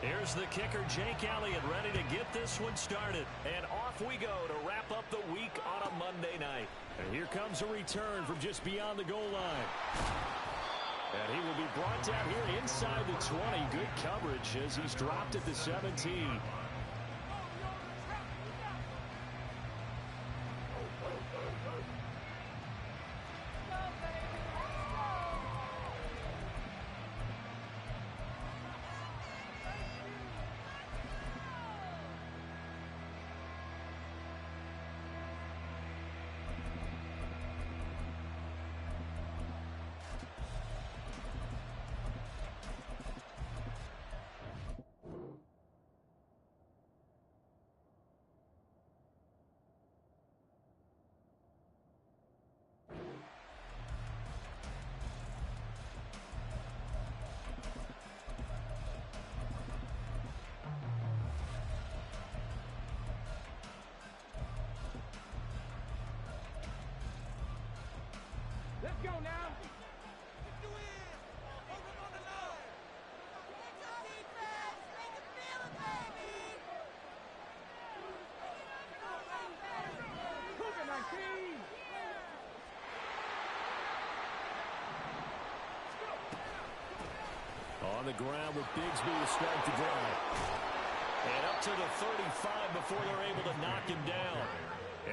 Here's the kicker, Jake Elliott, ready to get this one started. And off we go to wrap up the week on a Monday night. And here comes a return from just beyond the goal line. And he will be brought down here inside the 20. Good coverage as he's dropped at the 17. Let's go now. On the ground with Bigsby to start the drive. And up to the 35 before they're able to knock him down.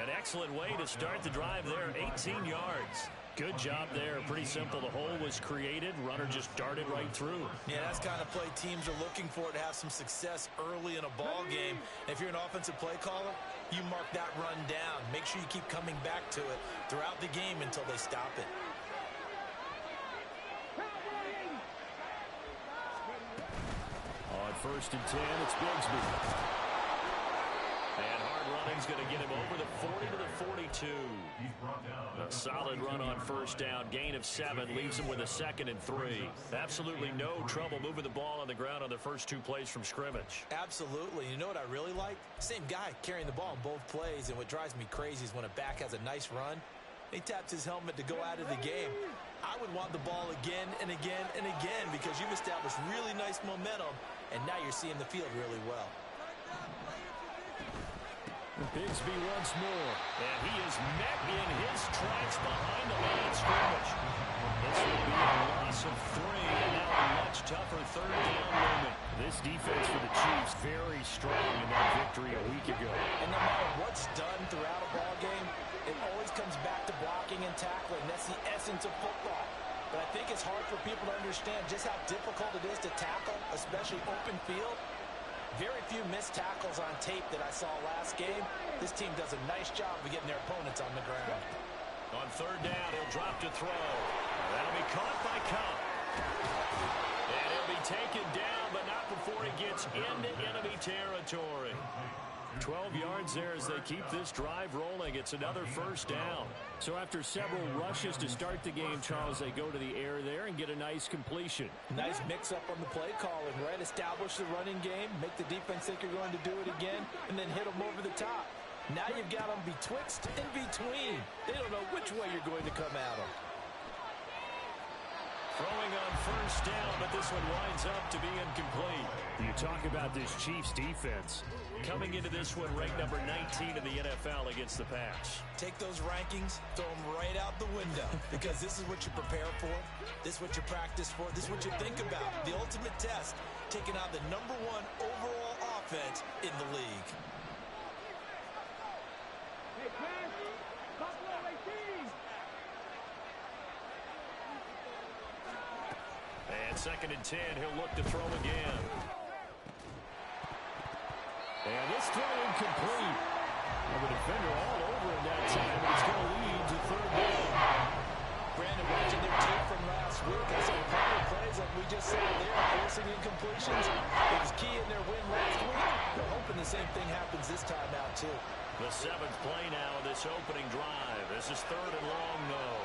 An excellent way to start the drive there, 18 yards. Good job there. Pretty simple. The hole was created. Runner just darted right through. Yeah, that's the kind of play teams are looking for to have some success early in a ball game. If you're an offensive play caller, you mark that run down. Make sure you keep coming back to it throughout the game until they stop it. On 1st and 10, it's Bigsby. And hard running's going to get him over the 40 to the 42. A solid run on 1st down. Gain of 7 leaves him with a 2nd and 3. Absolutely no trouble moving the ball on the ground on the first 2 plays from scrimmage. Absolutely. You know what I really like? Same guy carrying the ball in both plays, and what drives me crazy is when a back has a nice run, he taps his helmet to go out of the game. I would want the ball again and again and again because you've established really nice momentum, and now you're seeing the field really well. Bigsby once more, and he is met in his tracks behind the line of scrimmage. This will be a loss of 3, and now a much tougher 3rd down moment. This defense for the Chiefs very strong in that victory a week ago. And no matter what's done throughout a ball game, it always comes back to blocking and tackling. That's the essence of football. But I think it's hard for people to understand just how difficult it is to tackle, especially open field. Very few missed tackles on tape that I saw last game. This team does a nice job of getting their opponents on the ground. On 3rd down, he'll drop to throw. That'll be caught by Cup. And he'll be taken down, but not before he gets into enemy territory. 12 yards there as they keep this drive rolling. It's another 1st down. So after several rushes to start the game, Charles, they go to the air there and get a nice completion. Nice mix-up on the play calling, right? Establish the running game, make the defense think you're going to do it again, and then hit them over the top. Now you've got them betwixt and between. They don't know which way you're going to come at them. Throwing on 1st down, but this one winds up to be incomplete. You talk about this Chiefs defense. Coming into this one, ranked number 19 in the NFL against the pass. Take those rankings, throw them right out the window, because this is what you prepare for, this is what you practice for, this is what you think about. The ultimate test, taking out the #1 overall offense in the league. And 2nd and 10, he'll look to throw again. And this throw incomplete. Well, the defender all over him that time, but it's going to lead to 3rd down. Brandon, watching their tape from last week, I saw a couple of plays like we just saw there, forcing incompletions. It was key in their win last week. They're hoping the same thing happens this time out, too. The 7th play now of this opening drive. This is 3rd and long, though.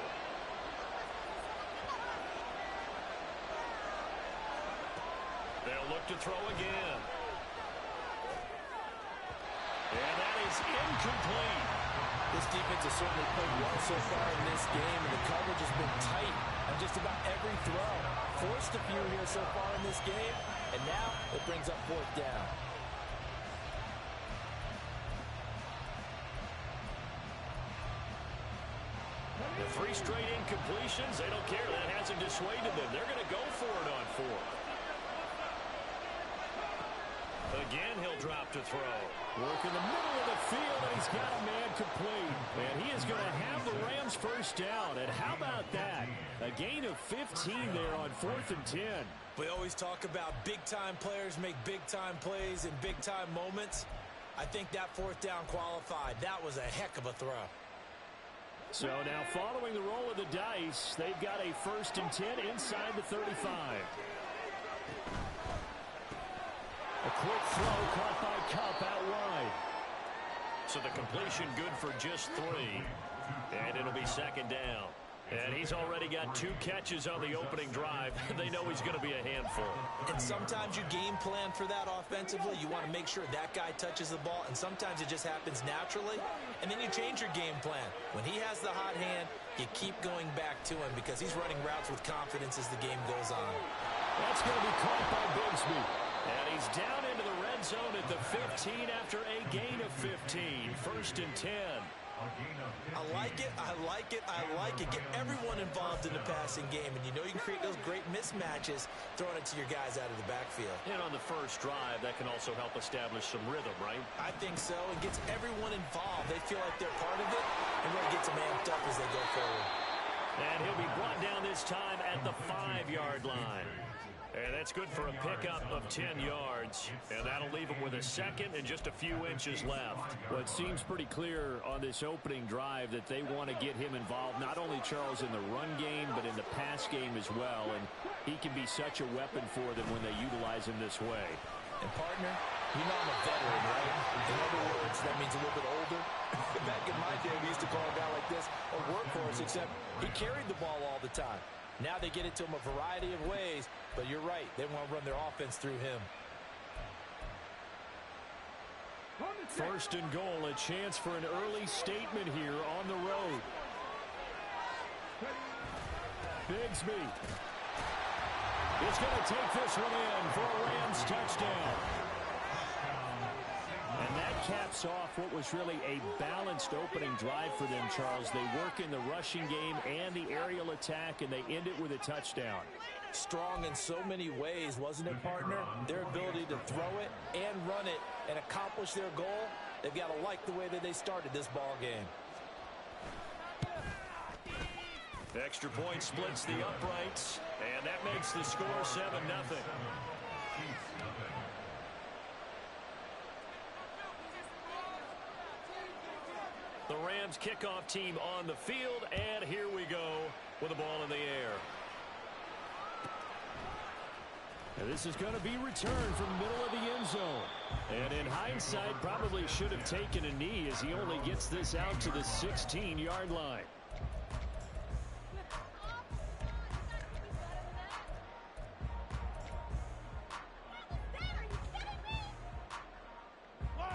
They'll look to throw again. And that is incomplete. This defense has certainly played well so far in this game, and the coverage has been tight on just about every throw. Forced a few here so far in this game, and now it brings up fourth down. The 3 straight incompletions, they don't care. That hasn't dissuaded them. They're going to go for it on 4th. Again, he'll drop to throw. Work in the middle of the field, and he's got a man complete. And he is going to have the Rams first down. And how about that? A gain of 15 there on 4th and 10. We always talk about big-time players make big-time plays in big-time moments. I think that 4th down qualified. That was a heck of a throw. So now following the roll of the dice, they've got a 1st and 10 inside the 35. A quick throw caught by Kupp out wide. So the completion good for just 3. And it'll be 2nd down. And he's already got 2 catches on the opening drive. They know he's going to be a handful. And sometimes you game plan for that offensively. You want to make sure that guy touches the ball, and sometimes it just happens naturally. And then you change your game plan. When he has the hot hand, you keep going back to him because he's running routes with confidence as the game goes on. That's going to be caught by Bigsby. And he's down into the red zone at the 15 after a gain of 15. 1st and 10. I like it, I like it, I like it. Get everyone involved in the passing game, and you know you can create those great mismatches throwing it to your guys out of the backfield. And on the first drive, that can also help establish some rhythm, right? I think so. It gets everyone involved. They feel like they're part of it, and really gets them amped up as they go forward. And he'll be brought down this time at the 5-yard line. And that's good for a pickup of 10 yards. And that'll leave him with a 2nd and just a few inches left. Well, it seems pretty clear on this opening drive that they want to get him involved, not only, Charles, in the run game, but in the pass game as well. And he can be such a weapon for them when they utilize him this way. And, partner, you know I'm a veteran, right? In other words, that means a little bit older. Back in my day, we used to call a guy like this a workhorse, except he carried the ball all the time. Now they get it to him a variety of ways, but you're right. They want to run their offense through him. 1st and goal, a chance for an early statement here on the road. Bigsby is going to take this one in for a Rams touchdown. And that caps off what was really a balanced opening drive for them, Charles. They work in the rushing game and the aerial attack, and they end it with a touchdown. Strong in so many ways, wasn't it, partner? Their ability to throw it and run it and accomplish their goal, they've got to like the way that they started this ball game. Extra point splits the uprights, and that makes the score 7-0. The Rams kickoff team on the field, and here we go with the ball in the air. And this is going to be returned from the middle of the end zone. And in hindsight, probably should have taken a knee as he only gets this out to the 16-yard line.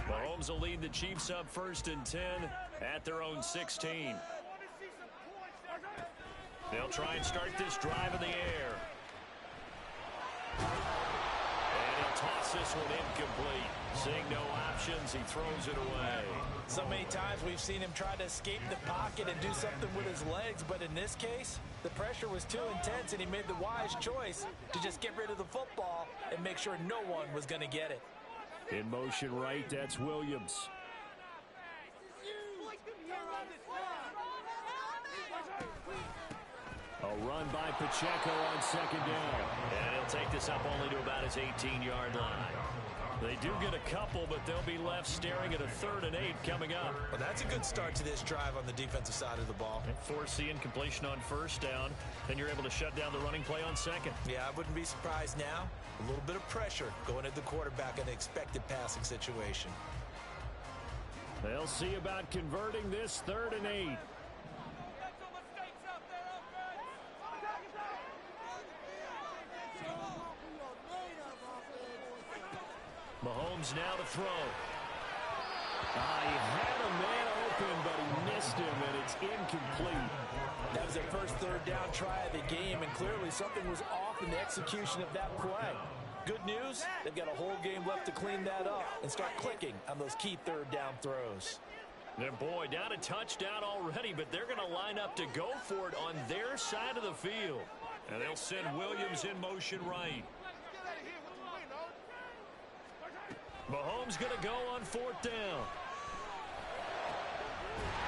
Mahomes will lead the Chiefs up 1st and 10 at their own 16. They'll try and start this drive in the air. And he'll toss this one incomplete. Seeing no options, he throws it away. So many times we've seen him try to escape the pocket and do something with his legs, but in this case, the pressure was too intense, and he made the wise choice to just get rid of the football and make sure no one was going to get it. In motion right, that's Williams. A run by Pacheco on 2nd down. And he'll take this up only to about his 18-yard line. They do get a couple, but they'll be left staring at a 3rd and 8 coming up. Well, that's a good start to this drive on the defensive side of the ball. Force the incompletion on 1st down, then you're able to shut down the running play on 2nd. Yeah, I wouldn't be surprised now. A little bit of pressure going at the quarterback in an expected passing situation. They'll see about converting this 3rd and 8. Mahomes now to throw. He had a man open, but he missed him, and it's incomplete. That was their first third down try of the game, and clearly something was off in the execution of that play. Good news, they've got a whole game left to clean that up and start clicking on those key third down throws. And boy, down a touchdown already, but they're going to line up to go for it on their side of the field. And they'll send Williams in motion right. Mahomes going to go on fourth down.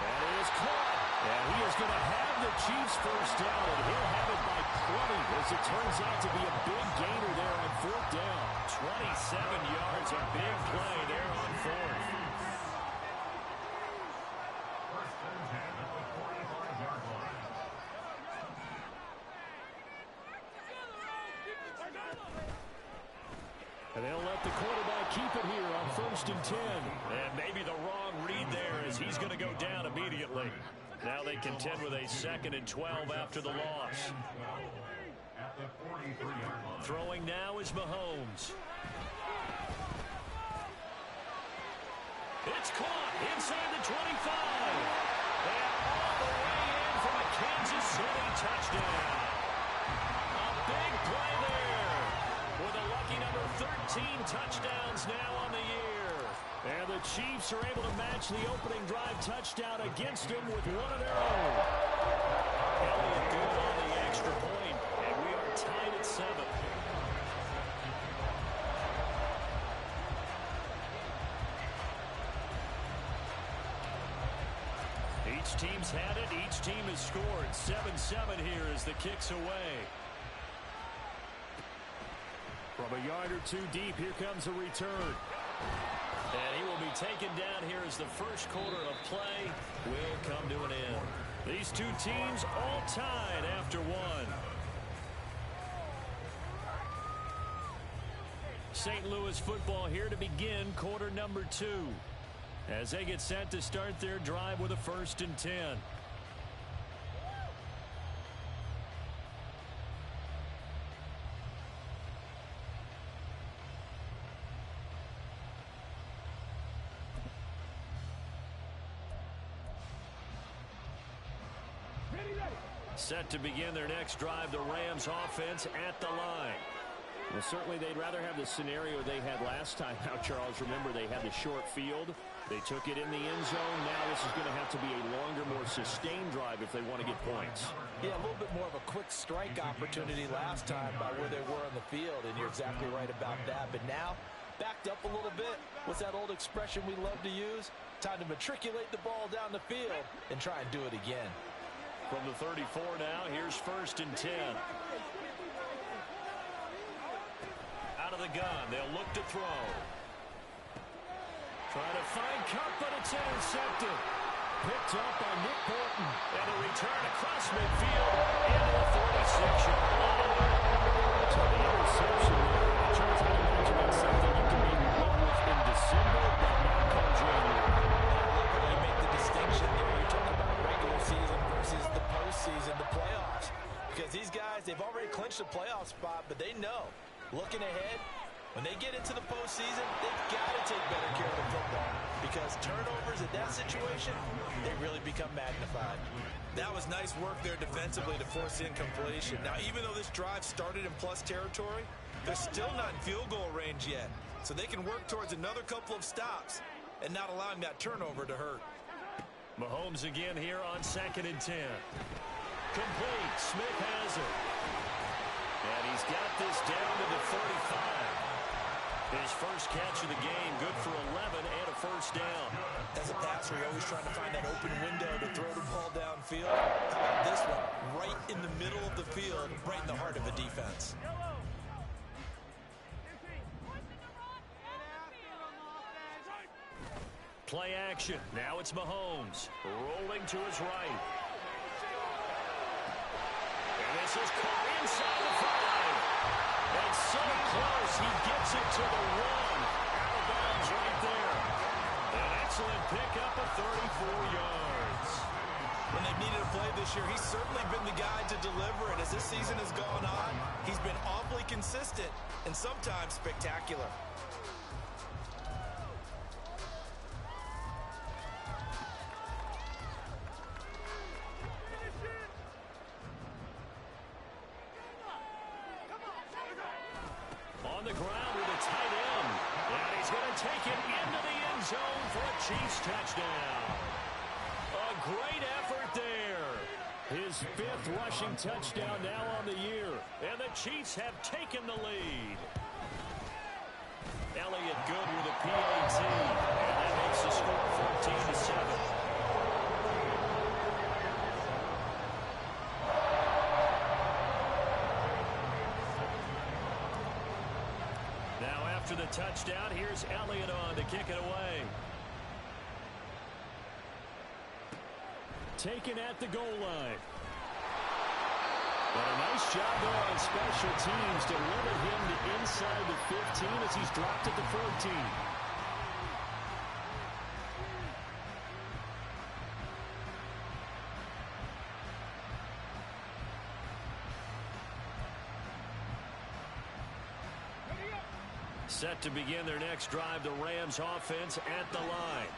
That is caught. And he is going to have the Chiefs first down, and he'll have it by 20 as it turns out to be a big gainer there on fourth down. 27 yards, a big play there on fourth. And they'll let the quarterback keep it here on 1st and 10. And maybe the wrong read there as he's going to go down immediately. Now they contend with a 2nd and 12 after the loss. Throwing now is Mahomes. It's caught inside the 25. And all the way in for a Kansas City touchdown. A big play there. With a lucky number 13 touchdowns now on the year. And the Chiefs are able to match the opening drive touchdown against them with one of their own. Elliott good on the extra point, and we are tied at 7. Each team's had it. Each team has scored. 7-7 here as the kick's away. From a yard or two deep, here comes a return. And he will be taken down here as the first quarter of play will come to an end. These two teams all tied after one. St. Louis football here to begin quarter number 2. As they get set to start their drive with a 1st and 10. Set to begin their next drive, the Rams offense at the line. Well, certainly they'd rather have the scenario they had last time. Now, Charles, remember they had the short field. They took it in the end zone. Now this is going to have to be a longer, more sustained drive if they want to get points. Yeah, a little bit more of a quick strike opportunity last time by where they were on the field, and you're exactly right about that. But now, backed up a little bit. What's that old expression we love to use? Time to matriculate the ball down the field and try and do it again. From the 34 now, here's 1st and 10. Out of the gun, they'll look to throw. Trying to find Cup, but it's intercepted. Picked up by Nick Bolton. And a return across midfield into the 46-yard line. So the interception there, Charles, I imagine that's something you can be wrong with in December, but not come January. You make the distinction there. You're talking about regular season versus the postseason, the playoffs. Because these guys, they've already clinched a playoff spot, but they know, looking ahead, when they get into the postseason, they've got to take better care of the football. Because turnovers in that situation, they really become magnified. That was nice work there defensively to force the incompletion. Now, even though this drive started in plus territory, they're still not in field goal range yet. So they can work towards another couple of stops and not allowing that turnover to hurt. Mahomes again here on 2nd and 10. Complete. Smith has it. And he's got this down to the 35. His first catch of the game, good for 11 and a first down. As a passer, you're always trying to find that open window to throw the ball downfield. How about this one? Right in the middle of the field, right in the heart of a defense. Play action. Now it's Mahomes. Rolling to his right. And this is caught inside the 5. And so close, he gets it to the 1. Out of bounds right there. An excellent pickup of 34 yards. When they've needed a play this year, he's certainly been the guy to deliver it. As this season has gone on, he's been awfully consistent and sometimes spectacular. the ground with a tight end. And he's going to take it into the end zone for a Chiefs touchdown. A great effort there. His 5th rushing touchdown now on the year. And the Chiefs have taken the lead. Elliott good with a PAT. And that makes the score 14-7. After the touchdown, here's Elliott on to kick it away. Taken at the goal line. But a nice job there on special teams to limit him to inside the 15 as he's dropped at the 14. Set to begin their next drive, the Rams offense at the line.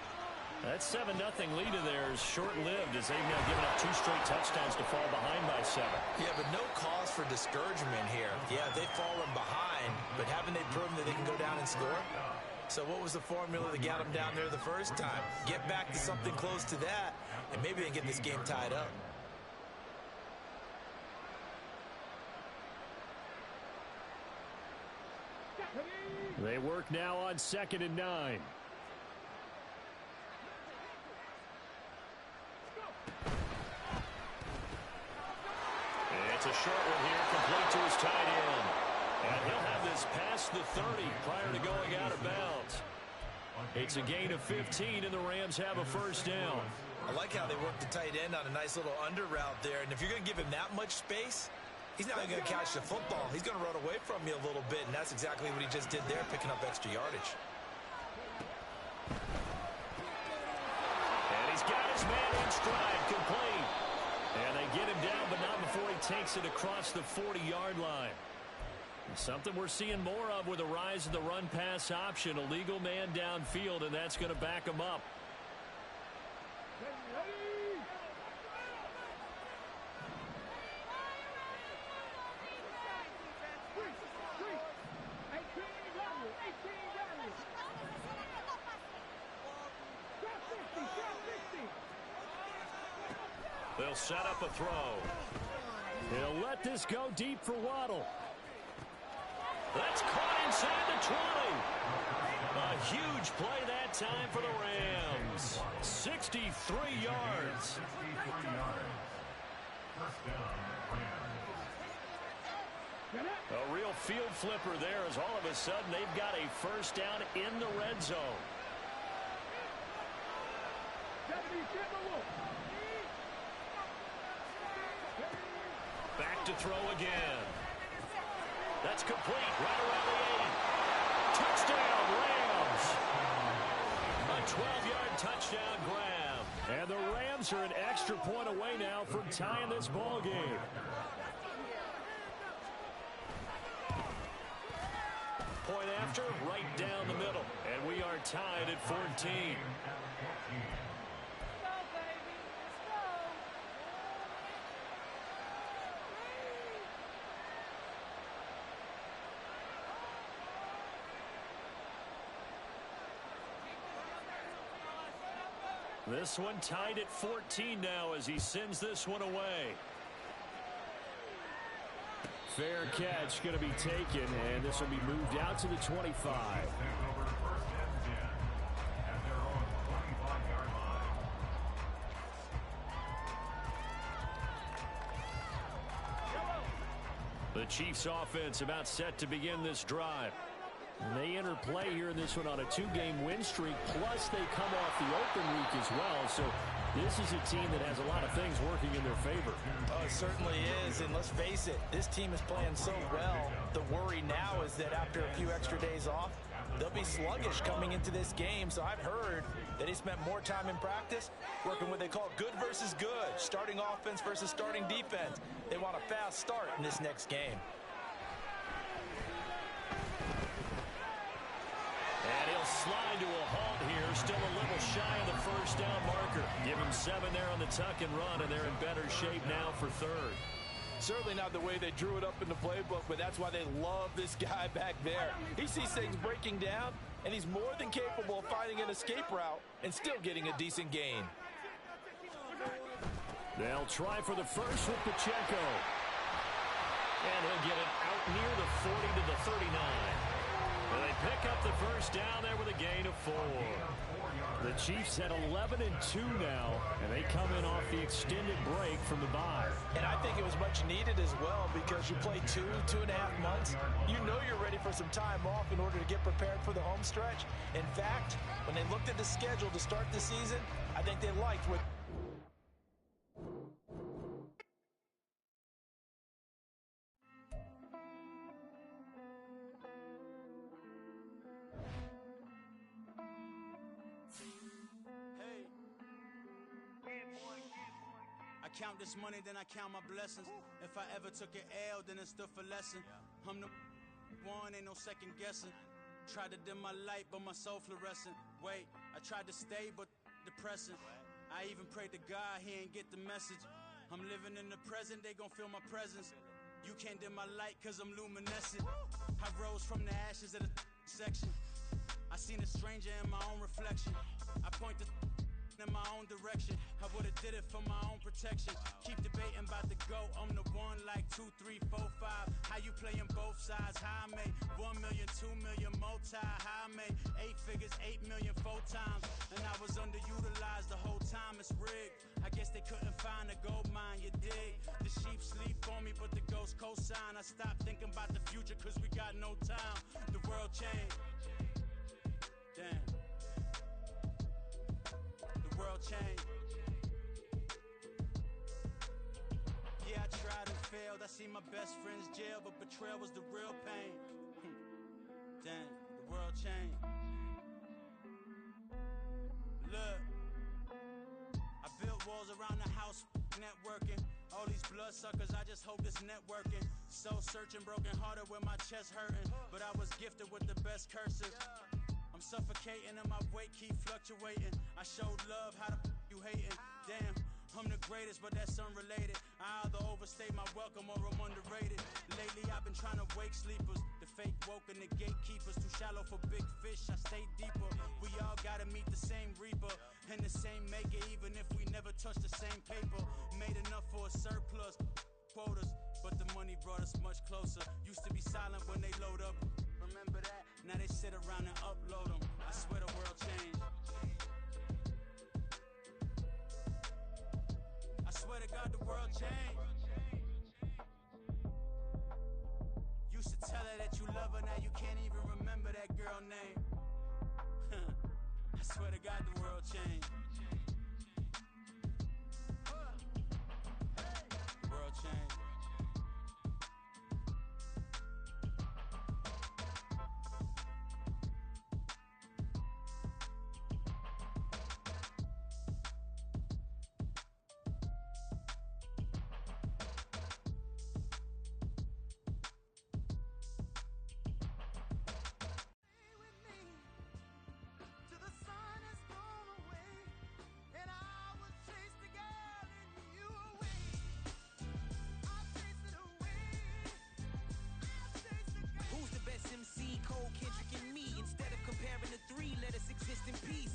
That 7-0 lead of theirs short-lived as they've now given up 2 straight touchdowns to fall behind by 7. Yeah, but no cause for discouragement here. Yeah, they've fallen behind, but haven't they proven that they can go down and score? So what was the formula that got them down there the first time? Get back to something close to that, and maybe they can get this game tied up. They work now on 2nd and 9. It's a short one here, complete to his tight end. And he'll have this past the 30 prior to going out of bounds. It's a gain of 15, and the Rams have a first down. I like how they work the tight end on a nice little under route there. And if you're going to give him that much space, he's not going to catch the football. He's going to run away from you a little bit, and that's exactly what he just did there, picking up extra yardage. And he's got his man in stride, complete. And they get him down, but not before he takes it across the 40-yard line. Something we're seeing more of with the rise of the run-pass option. A legal man downfield, and that's going to back him up. They'll set up a throw. He'll let this go deep for Waddle. That's caught inside the 20. A huge play that time for the Rams. 63 yards. A real field flipper there as all of a sudden they've got a first down in the red zone. Back to throw again. That's complete right around the 80. Touchdown, Rams. A 12-yard touchdown grab. And the Rams are an extra point away now from tying this ball game. Point after, right down the middle. And we are tied at 14. This one tied at 14 now as he sends this one away. Fair catch going to be taken, and this will be moved out to the 25. The Chiefs offense about set to begin this drive. And they enter play here in this one on a 2-game win streak, plus they come off the open week as well. So this is a team that has a lot of things working in their favor. Oh, it certainly is, and let's face it, this team is playing so well. The worry now is that after a few extra days off, they'll be sluggish coming into this game. So I've heard that he spent more time in practice working what they call good versus good, starting offense versus starting defense. They want a fast start in this next game. And he'll slide to a halt here, still a little shy of the first down marker. Give him 7 there on the tuck and run, and they're in better shape now for third. Certainly not the way they drew it up in the playbook, but that's why they love this guy back there. He sees things breaking down, and he's more than capable of finding an escape route and still getting a decent gain. They'll try for the first with Pacheco. And he'll get it out near the 40 to the 39. And they pick up the first down there with a gain of 4. The Chiefs at 11-2 now, and they come in off the extended break from the bye. And I think it was much needed as well because you play 2.5 months. You know you're ready for some time off in order to get prepared for the home stretch. In fact, when they looked at the schedule to start the season, I think they liked what... I count this money, then I count my blessings. If I ever took an L, then it stood for lesson. I'm the one, ain't no second guessing. Tried to dim my light, but my soul fluorescent. Wait, I tried to stay, but depressing. I even prayed to God, he ain't get the message. I'm living in the present, they gon' feel my presence. You can't dim my light, cause I'm luminescent. I rose from the ashes of the section. I seen a stranger in my own reflection. I point the in my own direction. I would've did it for my own protection. Keep debating about the GOAT. I'm the one like 2, 3, 4, 5. How you playing both sides? How I made 1 million, 2 million, multi. How I made 8 figures, 8 million 4 times. And I was underutilized the whole time. It's rigged. I guess they couldn't find a gold mine, you dig? The sheep sleep on me, but the ghost cosign. I stopped thinking about the future cause we got no time. The world changed. Damn. World change. Yeah, I tried and failed. I see my best friends jail, but betrayal was the real pain. Damn, the world changed. Look, I built walls around the house, networking. All these blood suckers, I just hope this networking. Soul searching, broken hearted with my chest hurting, but I was gifted with the best cursive. Suffocating and my weight keep fluctuating. I showed love, how the you hating? Damn, I'm the greatest, but that's unrelated. I either overstay my welcome or I'm underrated. Lately I've been trying to wake sleepers. The fake woke and the gatekeepers. Too shallow for big fish, I stay deeper. We all gotta meet the same reaper and the same maker, even if we never touch the same paper. Made enough for a surplus quotas, but the money brought us much closer. Used to be silent when they load up. Remember that? Now they sit around and upload them. I swear the world changed. I swear to God the world changed. Used to tell her that you love her, now you can't even remember that girl name. I swear to God the world changed. The world changed.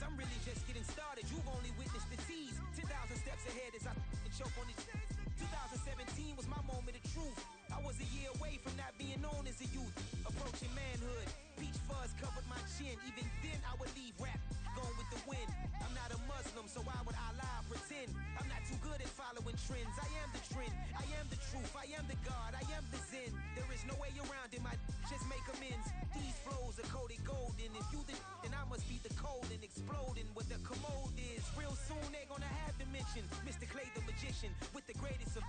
I'm really just getting started. You've only witnessed the tease. 10,000 steps ahead as I choke on it. 2017 was my moment of truth. I was a year away from not being known as a youth. Approaching manhood. Peach fuzz covered my chin. Even then I would leave rap going with the wind. I'm not a Muslim, so why would I lie or pretend? I'm not too good at following trends. I am the trend. I am the truth. I am the God. I am the Zen. There is no way around it. My just make amends. These flows are coated golden. If you the then I must be the cold and exploding what the commode is. Real soon they're gonna have to mention Mr. Clay the magician with the greatest of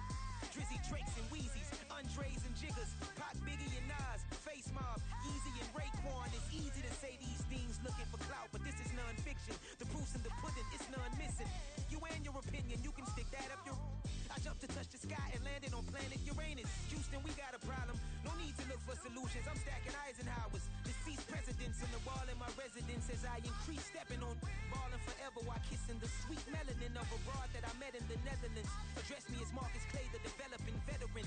Drizzy, Drakes, and Wheezies, Andres and Jiggers, Pac, Biggie, and Nas, Face Mob, Easy and Raekwon. It's easy to say these things looking for clout, but this is non-fiction. The proof's in the pudding, it's none missing. You and your opinion, you can stick that up your... I jumped to touch the sky and landed on planet Uranus. Houston, we got a problem. No need to look for solutions. I'm stacking Eisenhowers. Deceased presidents in the wall in my residence as I increase stepping on ballin' forever while kissing the sweet melanin of a broad that I met in the Netherlands. Address me as Marcus Clay, the developing veteran.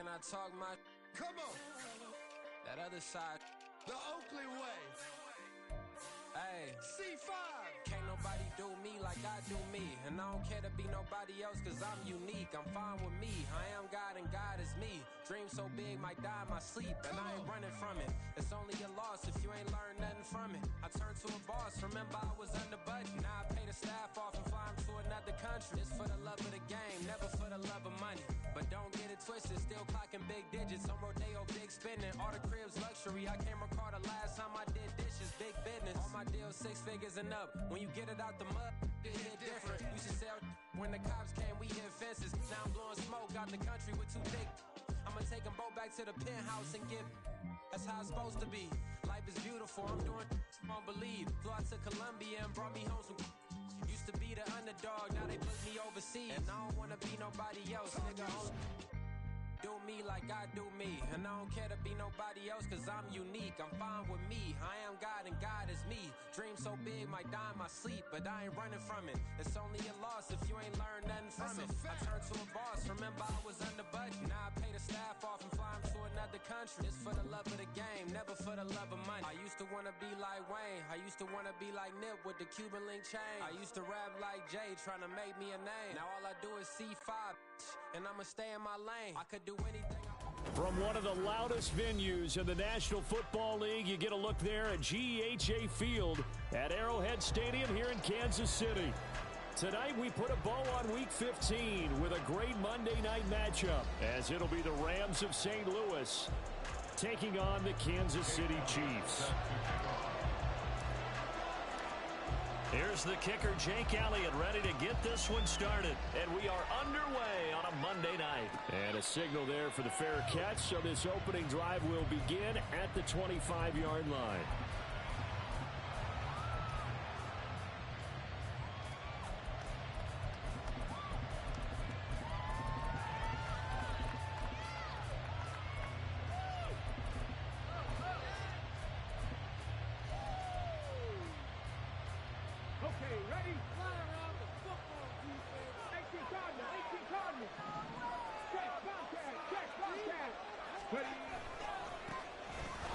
I talk my Come on. that other side. The Oakley way. Hey, C5. can't nobody do me like I do me. And I don't care to be nobody else cause I'm unique. I'm fine with me. I am God and God is me. Dream so big might die in my sleep. And I ain't running from it. It's only a loss if you ain't learned nothing from it. I turned to a boss. Remember I was under budget. Now I pay the staff off and fly them to another country. It's for the love of the game, never for the love of money. But don't get it twisted. Still clocking big digits. On Rodeo, big spending. All the cribs luxury. I can't recall the last time I did dishes. Big business. All my deals 6 figures and up. When you get it out the mud, it hit different. Used to sell when the cops came, we hit fences. Now I'm blowing smoke out the country with 2 thick. I'ma take them both back to the penthouse and give. That's how it's supposed to be. Life is beautiful. I'm doing won't believe. Flew out to Colombia and brought me home some. Used to be the underdog, now they put me overseas. And I don't wanna be nobody else, nigga. Do me like I do me. And I don't care to be nobody else cause I'm unique. I'm fine with me. I am God and God is me. Dream so big might die in my sleep, but I ain't running from it. It's only a loss if you ain't learned nothing from it. I turned to a boss. Remember I was under budget. Now I pay the staff off and fly them to another country. It's for the love of the game, never for the love of money. I used to wanna be like Wayne. I used to wanna be like Nip with the Cuban link chain. I used to rap like Jay, trying to make me a name. Now all I do is C5, and I'ma stay in my lane. I could do anything. From one of the loudest venues in the National Football League, you get a look there at GEHA Field at Arrowhead Stadium here in Kansas City. Tonight we put a bow on Week 15 with a great Monday night matchup, as it'll be the Rams of St. Louis taking on the Kansas City Chiefs. Here's the kicker, Jake Elliott, ready to get this one started. And we are underway on a Monday night. And a signal there for the fair catch, so this opening drive will begin at the 25-yard line.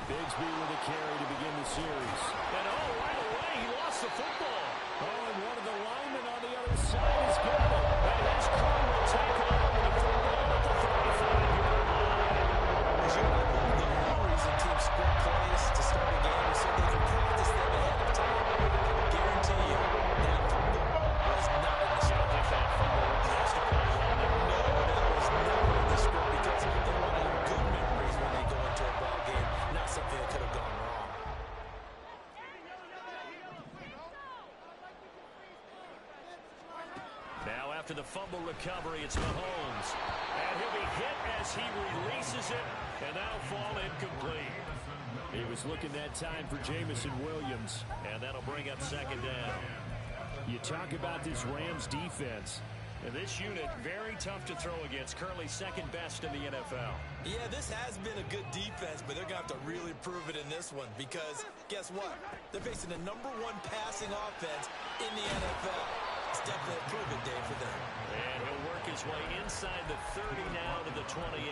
Bigsby with a carry to begin the series. And right away, he lost the football. And one of the linemen on the other side has got it. And his crew will take over the football at the 35-yard line. As you know, one of the only reason teams sprint plays to start a game is so they can practice them ahead of time. I guarantee you, that fumble was not in the script. I think that fumble has to come on. No, that was never in the script because they want to have good memories when they go into a ball game, not something that could have gone wrong. Now after the fumble recovery, it's Mahomes. And he'll be hit as he releases it, and that'll fall incomplete. He was looking that time for Jamison Williams. And that'll bring up second down. You talk about this Rams defense. And this unit, very tough to throw against, currently second best in the NFL. Yeah, this has been a good defense, but they're going to have to really prove it in this one because guess what? They're facing the #1 passing offense in the NFL. It's definitely a prove-it day for them. And he'll work his way inside the 30 now to the 28.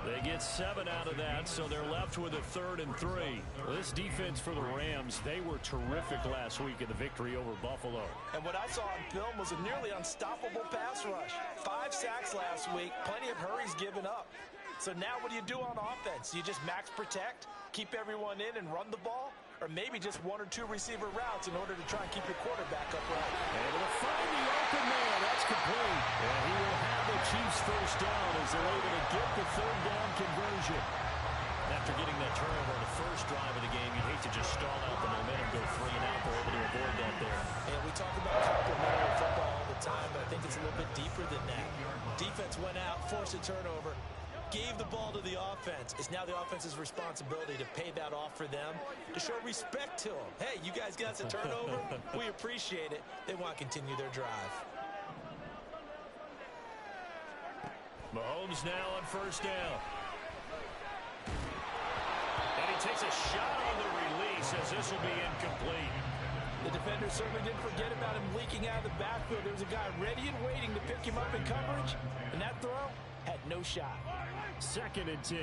They get 7 out of that, so they're left with a 3rd and 3. Well, this defense for the Rams, they were terrific last week in the victory over Buffalo. And what I saw on film was a nearly unstoppable pass rush. 5 sacks last week, plenty of hurries given up. So now what do you do on offense? You just max protect, keep everyone in and run the ball? Or maybe just 1 or 2 receiver routes in order to try and keep your quarterback upright. Able to find the open man. That's complete. And he will have the Chiefs first down as they're able to get the 3rd down conversion. After getting that turnover on the first drive of the game, you'd hate to just stall out the momentum, go 3 and out. They're able to avoid that there. And we talk about complementary football all the time, but I think it's a little bit deeper than that. Defense went out, forced a turnover, gave the ball to the offense. It's now the offense's responsibility to pay that off for them, to show respect to them. Hey, you guys got a turnover? We appreciate it. They want to continue their drive. Mahomes now on first down. And he takes a shot on the release as this will be incomplete. The defender certainly didn't forget about him leaking out of the backfield. There was a guy ready and waiting to pick him up in coverage, and that throw had no shot. 2nd and 10.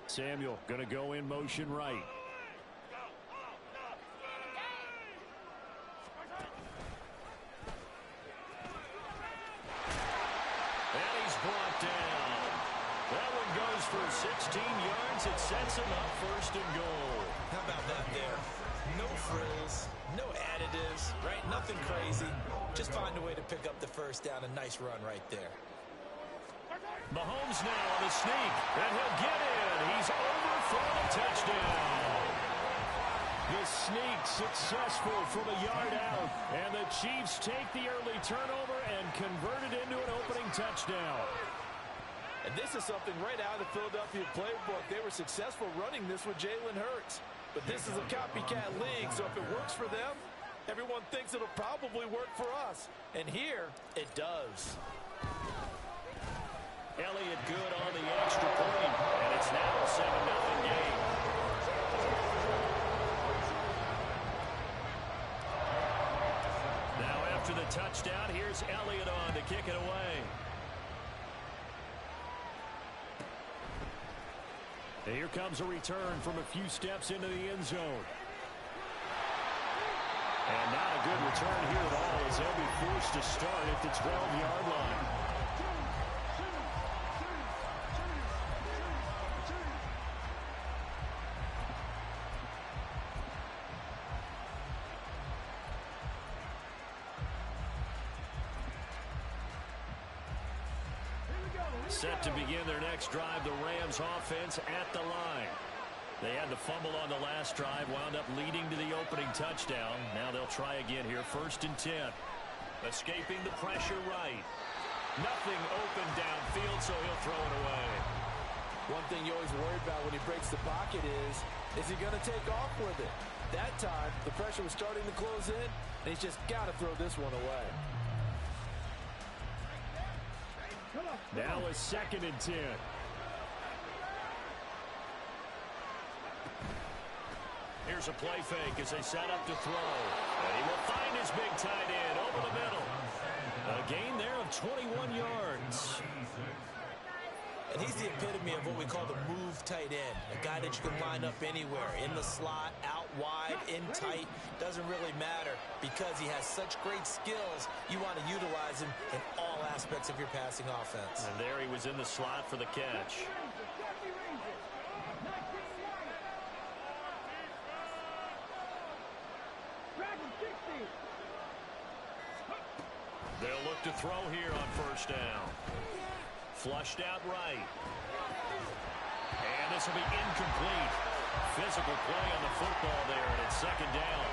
Samuel going to go in motion right. And he's brought down. That one goes for 16 yards. It sets him up 1st and goal. How about that there? No frills, no additives, right? Nothing crazy. Just find a way to pick up the 1st down. A nice run right there. Mahomes now on the sneak, and he'll get in. He's over for the touchdown. The sneak successful from a yard out, and the Chiefs take the early turnover and convert it into an opening touchdown. And this is something right out of the Philadelphia playbook. They were successful running this with Jalen Hurts. But this is a copycat league, so if it works for them, everyone thinks it'll probably work for us. And here, it does. Elliott good on the extra point, and it's now a 7-0 game. Now after the touchdown, here's Elliott on to kick it away. And here comes a return from a few steps into the end zone. And not a good return here at all, as they'll be forced to start at the 12-yard line. Set to begin their next drive, the Rams offense at the line. They had the fumble on the last drive, wound up leading to the opening touchdown. Now they'll try again here, 1st and 10. Escaping the pressure right. Nothing open downfield, so he'll throw it away. One thing you always worry about when he breaks the pocket is he going to take off with it? That time, the pressure was starting to close in, and he's just got to throw this one away. Now a 2nd and 10. Here's a play fake as they set up to throw. And he will find his big tight end over the middle. A gain there of 21 yards. And he's the epitome of what we call the move tight end. A guy that you can line up anywhere. In the slot, out wide, in tight. Doesn't really matter because he has such great skills. You want to utilize him in all aspects of your passing offense. And there he was in the slot for the catch. They'll look to throw here on 1st down. Flushed out right. And this will be incomplete. Physical play on the football there, and it's 2nd down.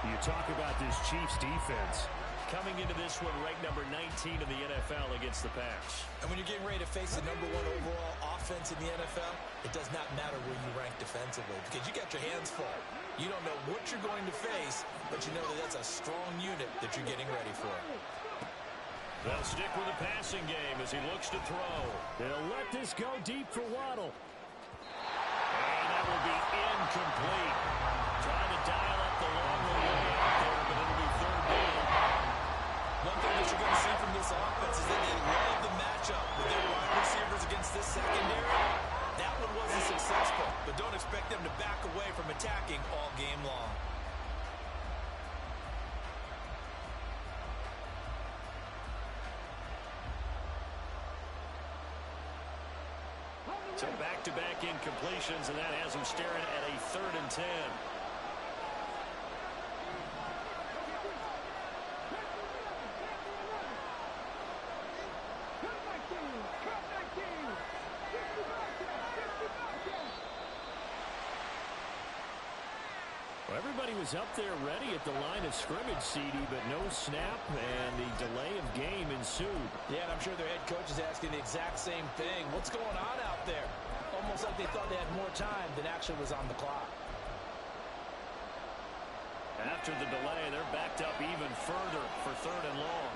You talk about this Chiefs defense. Coming into this one, ranked number 19 in the NFL against the pass. And when you're getting ready to face the #1 overall offense in the NFL, it does not matter where you rank defensively because you got your hands full. You don't know what you're going to face, but you know that that's a strong unit that you're getting ready for. They'll stick with the passing game as he looks to throw. They'll let this go deep for Waddle. And that will be incomplete. Trying to dial up the long way out there, but it'll be 3rd down. One thing that you're going to see from this offense is that they love the matchup with their wide receivers against this secondary. That one wasn't successful, but don't expect them to back away from attacking all game long. So back-to-back incompletions, and that has him staring at a 3rd and 10. Well, everybody was up there ready at the line of scrimmage, CD, but no snap, and the delay of game ensued. Yeah, and I'm sure their head coach is asking the exact same thing. What's going on out there? Almost like they thought they had more time than actually was on the clock. After the delay, they're backed up even further for 3rd and long.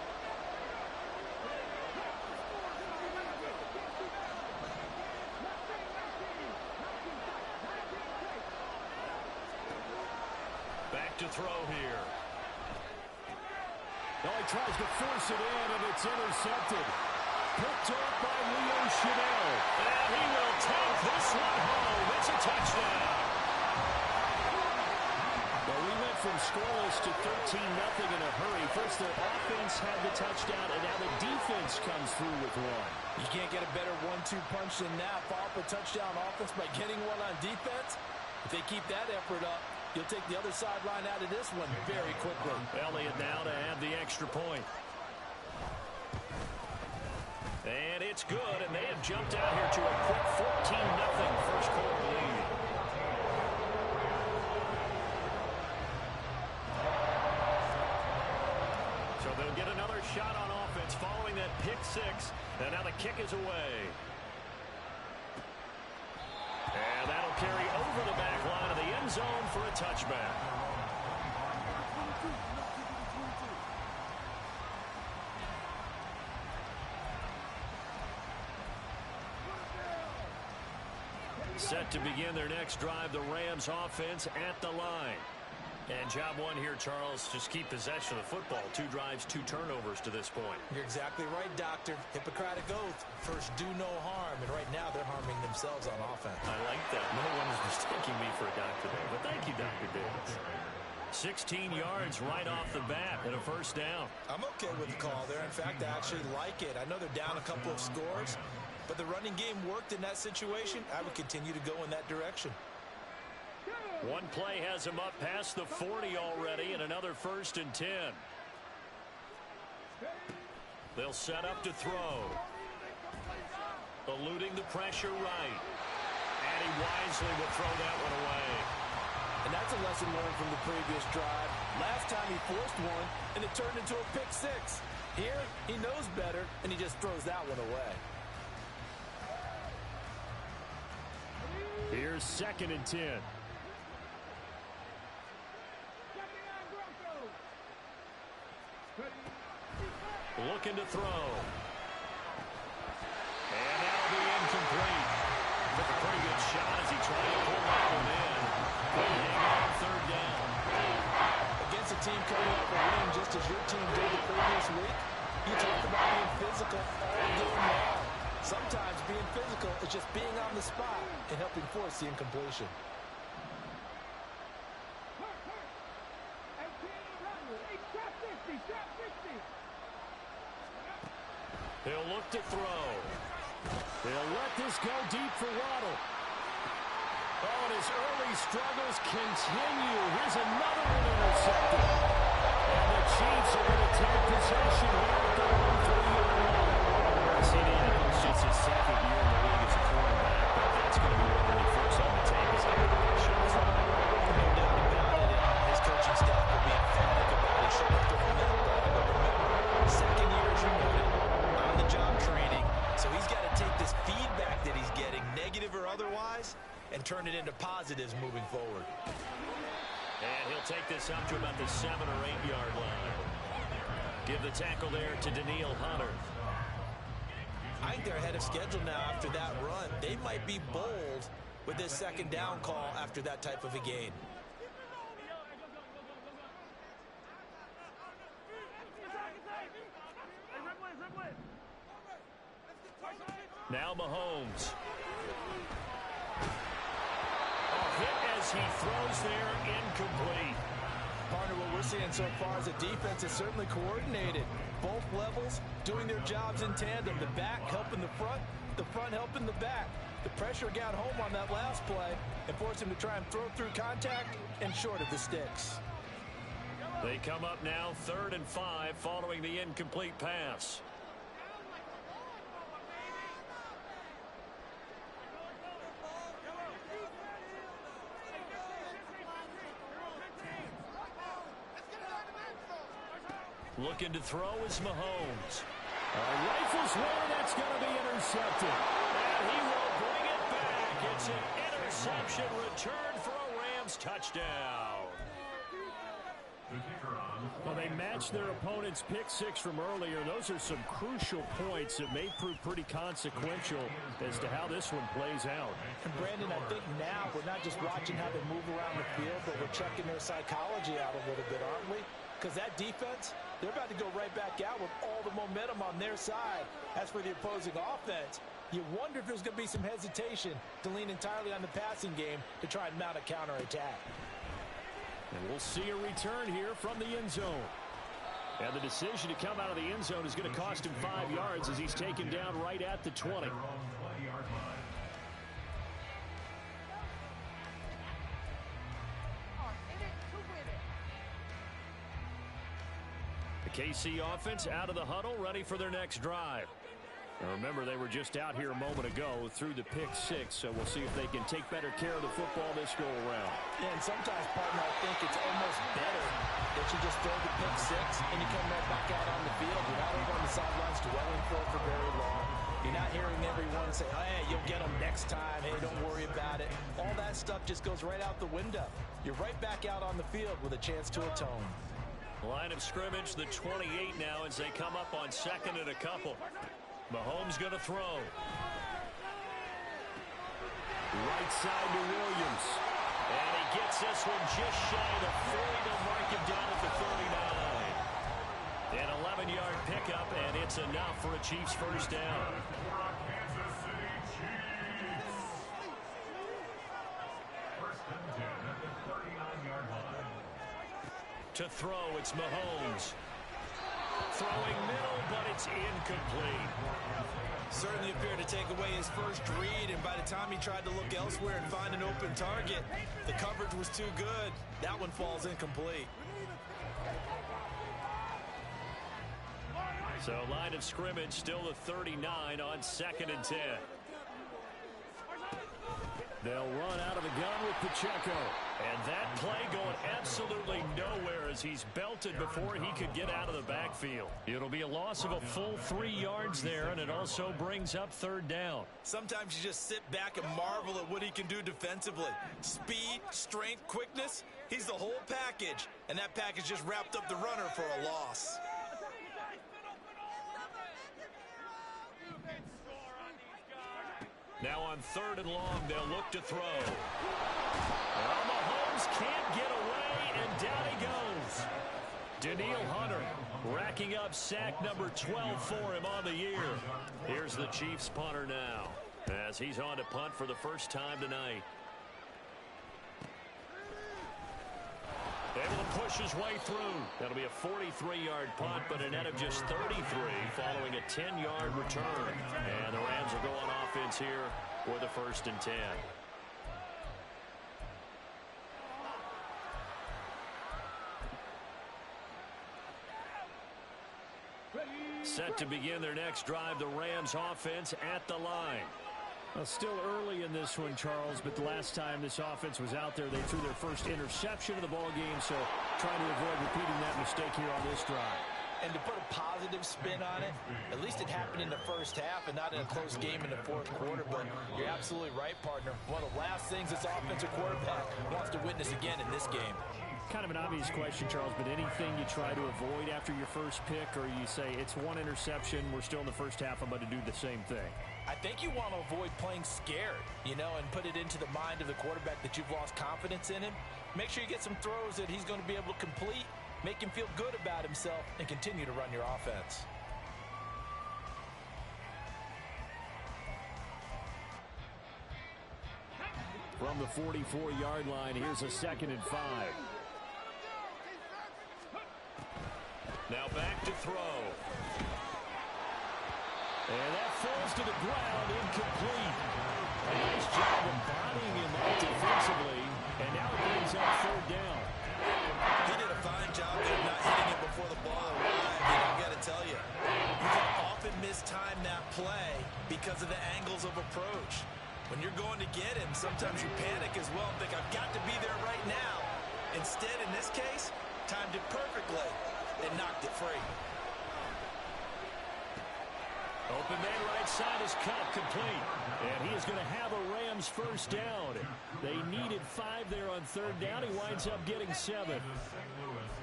Back to throw here. Oh, he tries to force it in, and it's intercepted. Picked off by Leo Chanel. And he will take this one home. It's a touchdown. Well, we went from scoreless to 13-0 in a hurry. First, their offense had the touchdown, and now the defense comes through with one. You can't get a better 1-2 punch than that. Follow up a touchdown offense by getting one on defense. If they keep that effort up, you'll take the other sideline out of this one very quickly. Elliott now to have the extra point. And it's good, and they have jumped out here to a quick 14-0 first quarter lead. So they'll get another shot on offense following that pick six, and now the kick is away. And that'll carry over the back line of the end zone for a touchback. Set to begin their next drive, the Rams offense at the line. And job one here, Charles, just keep possession of the football. 2 drives, 2 turnovers to this point. You're exactly right, Doctor. Hippocratic oath. First, do no harm. And right now, they're harming themselves on offense. I like that. No one is mistaking me for a doctor there. But thank you, Dr. Davis. 16 yards right off the bat and a first down. I'm okay with the call there. In fact, I actually like it. I know they're down a couple of scores, but the running game worked in that situation. I would continue to go in that direction. One play has him up past the 40 already, and another 1st and 10. They'll set up to throw. Eluding the pressure right. And he wisely will throw that one away. And that's a lesson learned from the previous drive. Last time he forced one, and it turned into a pick six. Here, he knows better, and he just throws that one away. Here's 2nd and 10. Looking to throw. And that'll be incomplete. Took a pretty good shot as he tried to pull that one in. Hang on 3rd down. Against a team coming off a win just as your team did the previous week, you talk about being physical all game long. Sometimes being physical is just being on the spot and helping force the incompletion. He'll look to throw. They'll let this go deep for Waddle. Oh, and his early struggles Continue. Here's another one intercepted. And the Chiefs are going to take possession here at their own 3-yard line. CD Adams, just his 2nd year in the league as a quarterback, but that's going to be one he flips on the tape as shows. No doubt about it, and his coaching staff will be emphatic about it. Should have thrown that ball. But remember, 2nd year, as you noted, on-the-job training. So he's got to take this feedback that he's getting, negative or otherwise, and turn it into positives moving forward. And he'll take this up to about the 7- or 8-yard line. Give the tackle there to Daniil Hunter. I think they're ahead of schedule now after that run. They might be bold with this 2nd down call after that type of a gain. Now Mahomes. A hit as he throws there, incomplete. Partner, what we're seeing so far is the defense is certainly coordinated. Both levels doing their jobs in tandem. The back helping the front helping the back. The pressure got home on that last play and forced him to try and throw through contact and short of the sticks. They come up now 3rd and 5 following the incomplete pass. Looking to throw is Mahomes. Rifles one, that's going to be intercepted. And he will bring it back. It's an interception return for a Rams touchdown. Well, they matched their opponent's pick six from earlier. Those are some crucial points that may prove pretty consequential as to how this one plays out. And Brandon, I think now we're not just watching how they move around the field, but we're checking their psychology out a little bit, aren't we? because that defense, they're about to go right back out with all the momentum on their side. As for the opposing offense, you wonder if there's going to be some hesitation to lean entirely on the passing game to try and mount a counterattack. And we'll see a return here from the end zone. And the decision to come out of the end zone is going to cost him 5 yards as he's taken down right at the 20. The KC offense out of the huddle, ready for their next drive. And remember, they were just out here a moment ago through the pick 6, so we'll see if they can take better care of the football this go-around. Yeah, and sometimes, partner, I think it's almost better that you just throw the pick 6 and you come right back out on the field. You're not over on the sidelines dwelling for very long. You're not hearing everyone say, oh, hey, you'll get them next time. Hey, don't worry about it. All that stuff just goes right out the window. You're right back out on the field with a chance to atone. Line of scrimmage, the 28 now as they come up on second and a couple. Mahomes going to throw. Right side to Williams. And he gets this one just shy of the 40 to mark him down at the 39. An 11-yard pickup, and it's enough for a Chiefs first down. To throw, it's Mahomes. Throwing middle, but it's incomplete. Certainly appeared to take away his first read, and by the time he tried to look elsewhere and find an open target, the coverage was too good. That one falls incomplete. So line of scrimmage still the 39 on 2nd and 10. They'll run out of the gun with Pacheco. And that play going absolutely nowhere as he's belted before he could get out of the backfield. It'll be a loss of a full 3 yards there, and it also brings up 3rd down. Sometimes you just sit back and marvel at what he can do defensively. Speed, strength, quickness, he's the whole package. And that package just wrapped up the runner for a loss. Now on 3rd and long, they'll look to throw. Well, Mahomes can't get away, and down he goes. Danielle Hunter racking up sack number 12 for him on the year. Here's the Chiefs punter now as he's on to punt for the first time tonight. Able to push his way through. That'll be a 43-yard punt, but a net of just 33 following a 10-yard return. And the Rams will go on offense here for the 1st and 10. Set to begin their next drive, the Rams offense at the line. Well, still early in this one, Charles, but the last time this offense was out there, they threw their first interception of the ball game, so trying to avoid repeating that mistake here on this drive. And to put a positive spin on it, at least it happened in the first half and not in a close game in the 4th quarter, but you're absolutely right, partner. One of the last things this offensive quarterback wants to witness again in this game. Kind of an obvious question, Charles, but anything you try to avoid after your first pick, or you say it's one interception, we're still in the first half, I'm going to do the same thing? I think you want to avoid playing scared, and put it into the mind of the quarterback that you've lost confidence in him. Make sure you get some throws that he's going to be able to complete, make him feel good about himself, and continue to run your offense. From the 44-yard line, here's a 2nd and 5. Now back to throw. And that falls to the ground, incomplete. A nice job of bodying him up defensively, and now it brings up 3rd down. He did a fine job of not hitting it before the ball arrived, and I've got to tell you, you can often mistime that play because of the angles of approach. When you're going to get him, sometimes you panic as well and think, I've got to be there right now. Instead, in this case, timed it perfectly and knocked it free. Open man right side is cut, complete. And he is going to have a Rams first down. They needed 5 there on 3rd down. He winds up getting 7.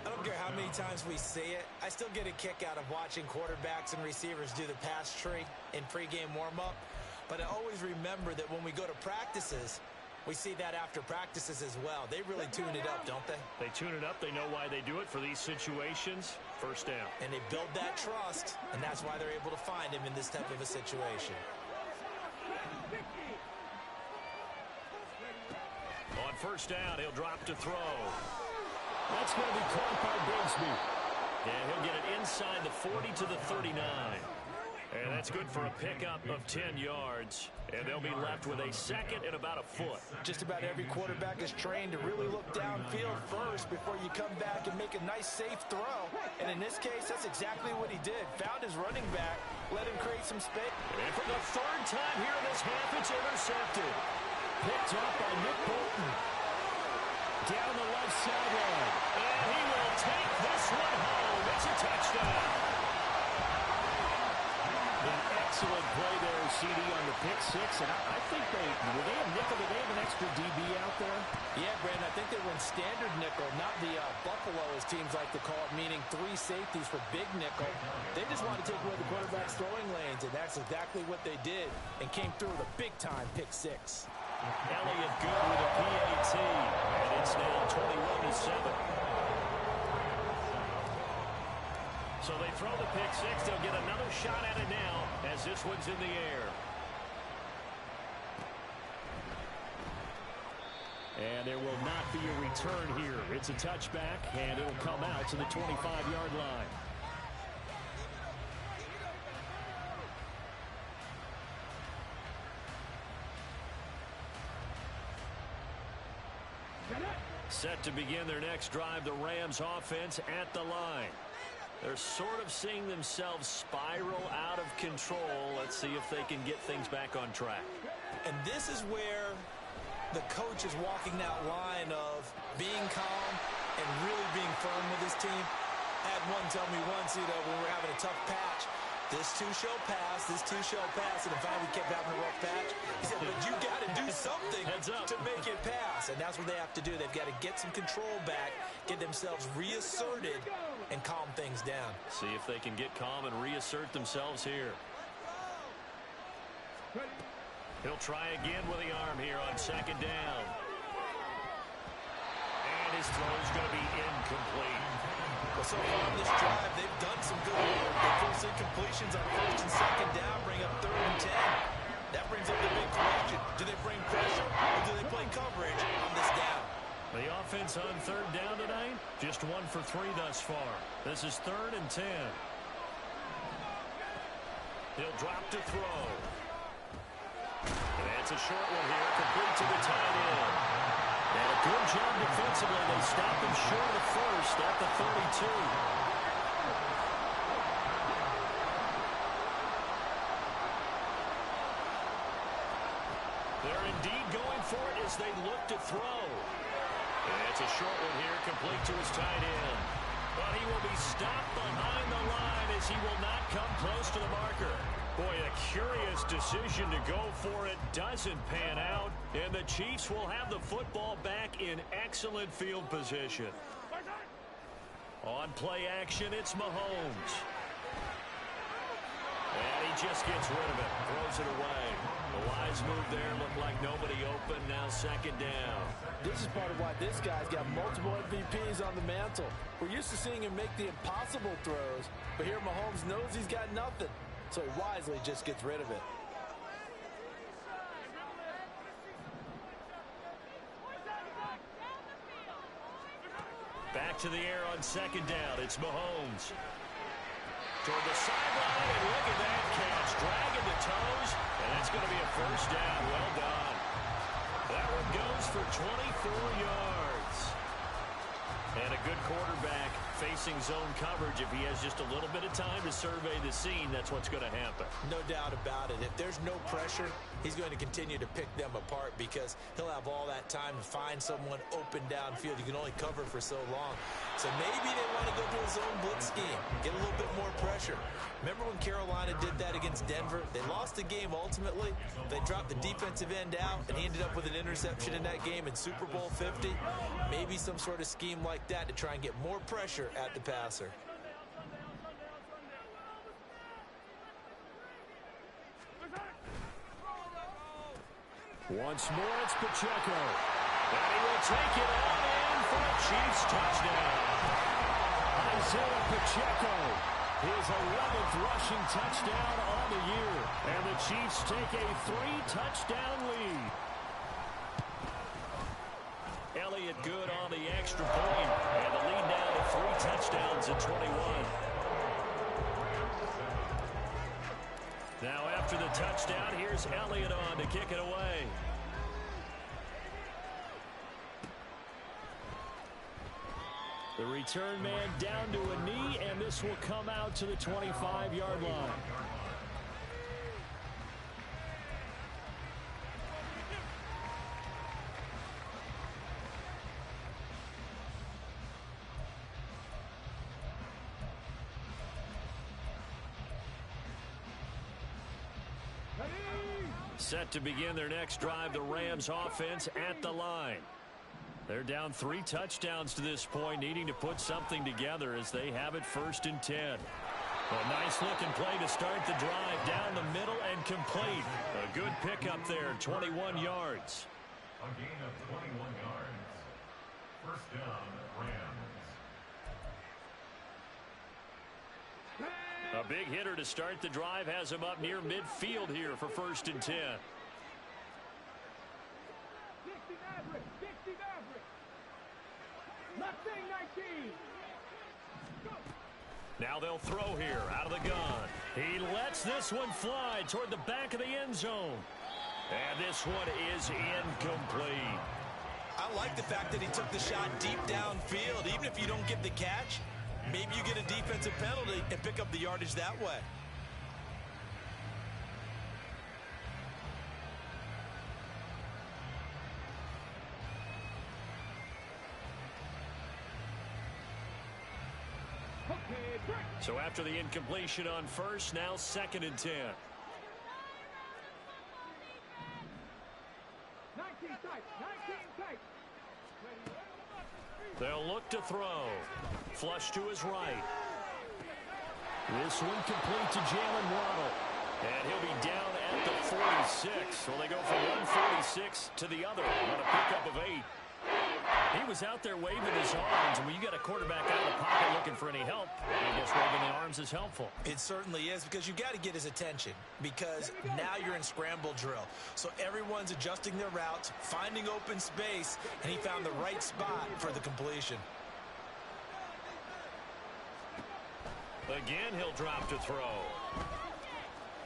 I don't care how many times we see it. I still get a kick out of watching quarterbacks and receivers do the pass tree in pregame warm-up. But I always remember that when we go to practices, We see that after practices as well. They really tune it up, don't they? They tune it up. They know why they do it for these situations. First down. And they build that trust, and that's why they're able to find him in this type of a situation. On first down, he'll drop to throw. That's going to be caught by Bigsby. And he'll get it inside the 40 to the 39. And that's good for a pickup of 10 yards. And they'll be left with a second and about a foot. Just about every quarterback is trained to really look downfield first before you come back and make a nice, safe throw. And in this case, that's exactly what he did. Found his running back, let him create some space. And for the third time here in this half, it's intercepted. Picked off by Nick Bolton. Down the left sideline. And he will take this one home. It's a touchdown. An excellent play there, CD, on the pick six. And I think were they a nickel? Did they have an extra DB out there? Yeah, Brandon, I think they were in standard nickel, not the Buffalo, as teams like to call it, meaning 3 safeties for big nickel. They just wanted to take away the quarterback's throwing lanes, and that's exactly what they did, and came through with a big-time pick six. Elliott good with a PAT, and it's now 21-7. So they throw the pick six. They'll get another shot at it now as this one's in the air. And there will not be a return here. It's a touchback, and it'll come out to the 25-yard line. Set to begin their next drive, the Rams offense at the line. They're sort of seeing themselves spiral out of control. Let's see if they can get things back on track. And this is where the coach is walking that line of being calm and really being firm with his team. I had one tell me once, when we were having a tough patch, this too shall pass, this too shall pass. And in fact, we kept having a rough patch. He said, but you got to do something to make it pass. And that's what they have to do. They've got to get some control back, get themselves reasserted, and calm things down. See if they can get calm and reassert themselves here. He'll try again with the arm here on second down. And his throw's going to be incomplete. Well, so far on this drive, they've done some good work. They force incompletions on first and second down, bring up 3rd and 10. That brings up the big question. Do they bring pressure or do they play coverage on this down? The offense on 3rd down tonight, just 1 for 3 thus far. This is 3rd and 10. He'll drop to throw. And it's a short one here, complete to the tight end. And a good job defensively. They stop him short of the first at the 32. They're indeed going for it as they look to throw. And it's a short one here, complete to his tight end. But he will be stopped behind the line as he will not come close to the marker. Boy, a curious decision to go for it. Doesn't pan out. And the Chiefs will have the football back in excellent field position. On play action, it's Mahomes. And he just gets rid of it. Throws it away. The wise move there. Looked like nobody open. Now second down. This is part of why this guy's got multiple MVPs on the mantle. We're used to seeing him make the impossible throws, but here Mahomes knows he's got nothing, so he wisely just gets rid of it. Back to the air on second down. It's Mahomes. Toward the sideline, and look at that catch. Dragging the toes, and that's going to be a first down. Well done. That one goes for 24 yards. And a good quarterback facing zone coverage. If he has just a little bit of time to survey the scene, that's what's going to happen. No doubt about it. If there's no pressure, he's going to continue to pick them apart because he'll have all that time to find someone open downfield. You can only cover for so long. So maybe they want to go to a zone blitz scheme, get a little bit more pressure. Remember when Carolina did that against Denver? They lost the game ultimately. They dropped the defensive end out, and he ended up with an interception in that game in Super Bowl 50. Maybe some sort of scheme like that to try and get more pressure at the passer. Once more, it's Pacheco. And he will take it on in for a Chiefs touchdown. Isaiah Pacheco, his 11th rushing touchdown on the year. And the Chiefs take a 3-touchdown lead. Elliott good on the extra point. And the lead now to 3 touchdowns at 21. Now after the touchdown, here's Elliott on to kick it away. The return man down to a knee, and this will come out to the 25-yard line. Set to begin their next drive, the Rams offense at the line. They're down 3 touchdowns to this point, needing to put something together as they have it 1st and 10. A nice-looking play to start the drive down the middle and complete. A good pickup there, 21 yards. A gain of 21 yards. First down, Rams. A big hitter to start the drive has him up near midfield here for 1st and 10. Now they'll throw here out of the gun. He lets this one fly toward the back of the end zone. And this one is incomplete. I like the fact that he took the shot deep downfield. Even if you don't get the catch, maybe you get a defensive penalty and pick up the yardage that way. So after the incompletion on first, now 2nd and 10. They'll look to throw. Flush to his right. This one complete to Jalen Waddle. And he'll be down at the 46. Well, they go from 146 to the other on a pickup of 8. He was out there waving his arms, and when you got a quarterback out of the pocket looking for any help, I guess waving the arms is helpful. It certainly is, because you got to get his attention, because now you're in scramble drill. So everyone's adjusting their routes, finding open space, and he found the right spot for the completion. Again, he'll drop to throw.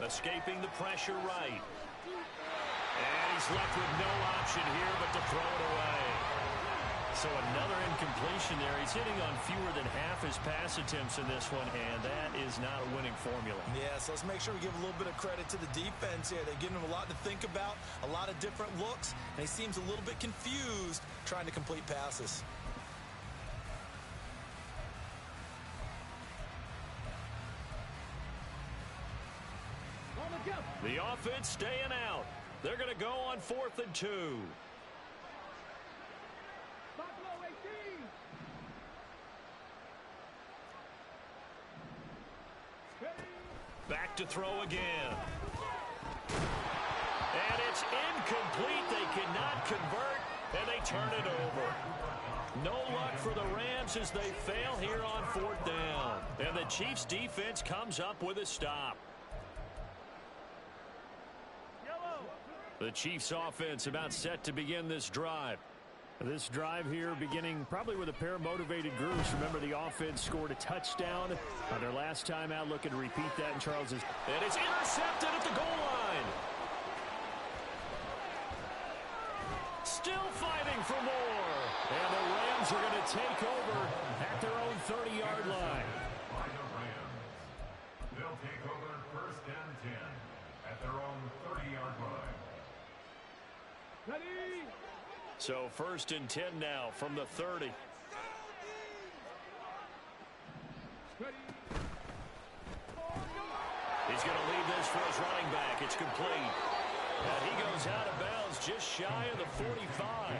Escaping the pressure right. And he's left with no option here but to throw it away. So another incompletion there. He's hitting on fewer than half his pass attempts in this one, and that is not a winning formula. Yeah, so let's make sure we give a little bit of credit to the defense here. They're giving him a lot to think about, a lot of different looks, and he seems a little bit confused trying to complete passes. The offense staying out. They're going to go on 4th and 2. Back to throw again. And it's incomplete. They cannot convert, and they turn it over. No luck for the Rams as they fail here on 4th down. And the Chiefs defense comes up with a stop. The Chiefs offense about set to begin this drive. This drive here beginning probably with a pair of motivated groups. Remember, the offense scored a touchdown on their last time out. Looking to repeat that in Charles's. And it's intercepted at the goal line. Still fighting for more. And the Rams are going to take over at their own 30-yard line. By the Rams. They'll take over 1st and 10 at their own 30-yard line. So 1st and 10 now from the 30. He's going to leave this for his running back. It's complete. And he goes out of bounds just shy of the 45.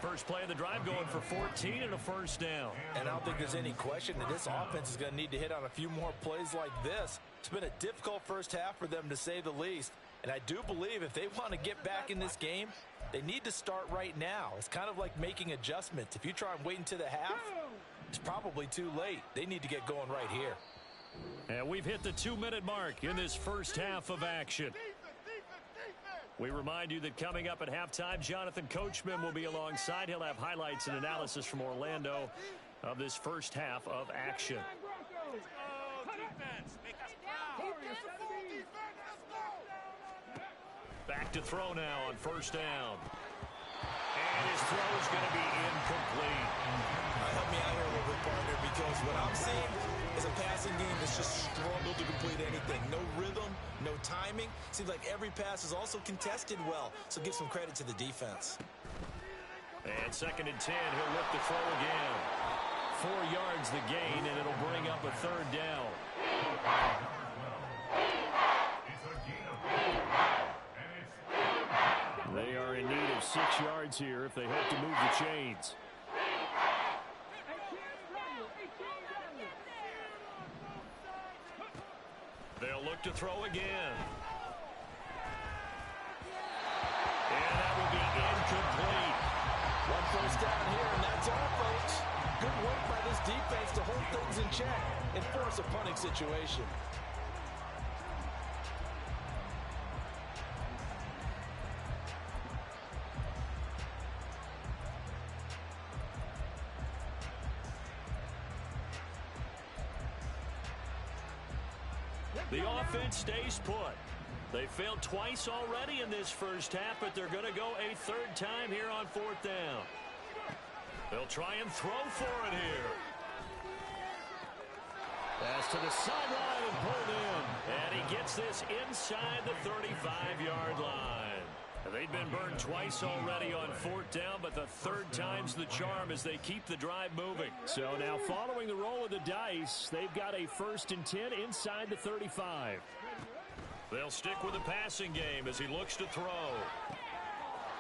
First play of the drive going for 14 and a 1st down. And I don't think there's any question that this offense is going to need to hit on a few more plays like this. It's been a difficult first half for them, to say the least. And I do believe if they want to get back in this game, they need to start right now. It's kind of like making adjustments. If you try and wait until the half, it's probably too late. They need to get going right here. And we've hit the 2-minute mark in this first half of action. We remind you that coming up at halftime, Jonathan Coachman will be alongside. He'll have highlights and analysis from Orlando of this first half of action. Back to throw now on first down. And his throw is going to be incomplete. Help me out here a little bit, partner, because what I'm seeing is a passing game that's just struggled to complete anything. No rhythm, no timing. Seems like every pass is also contested well, so give some credit to the defense. And 2nd and 10, he'll look to throw again. 4 yards the gain, and it'll bring up a 3rd down. They are in need of 6 yards here if they hope to move the chains. They'll look to throw again. And that will be incomplete. 1 first down here, and that's all, folks. Good work by this defense to hold things in check and force a punting situation. The offense stays put. They failed twice already in this first half, but they're going to go a 3rd time here on 4th down. They'll try and throw for it here. Pass to the sideline and pulled in. And he gets this inside the 35-yard line. They've been burned twice already on 4th down, but the 3rd time's the charm as they keep the drive moving. So now following the roll of the dice, they've got a 1st and 10 inside the 35. They'll stick with the passing game as he looks to throw.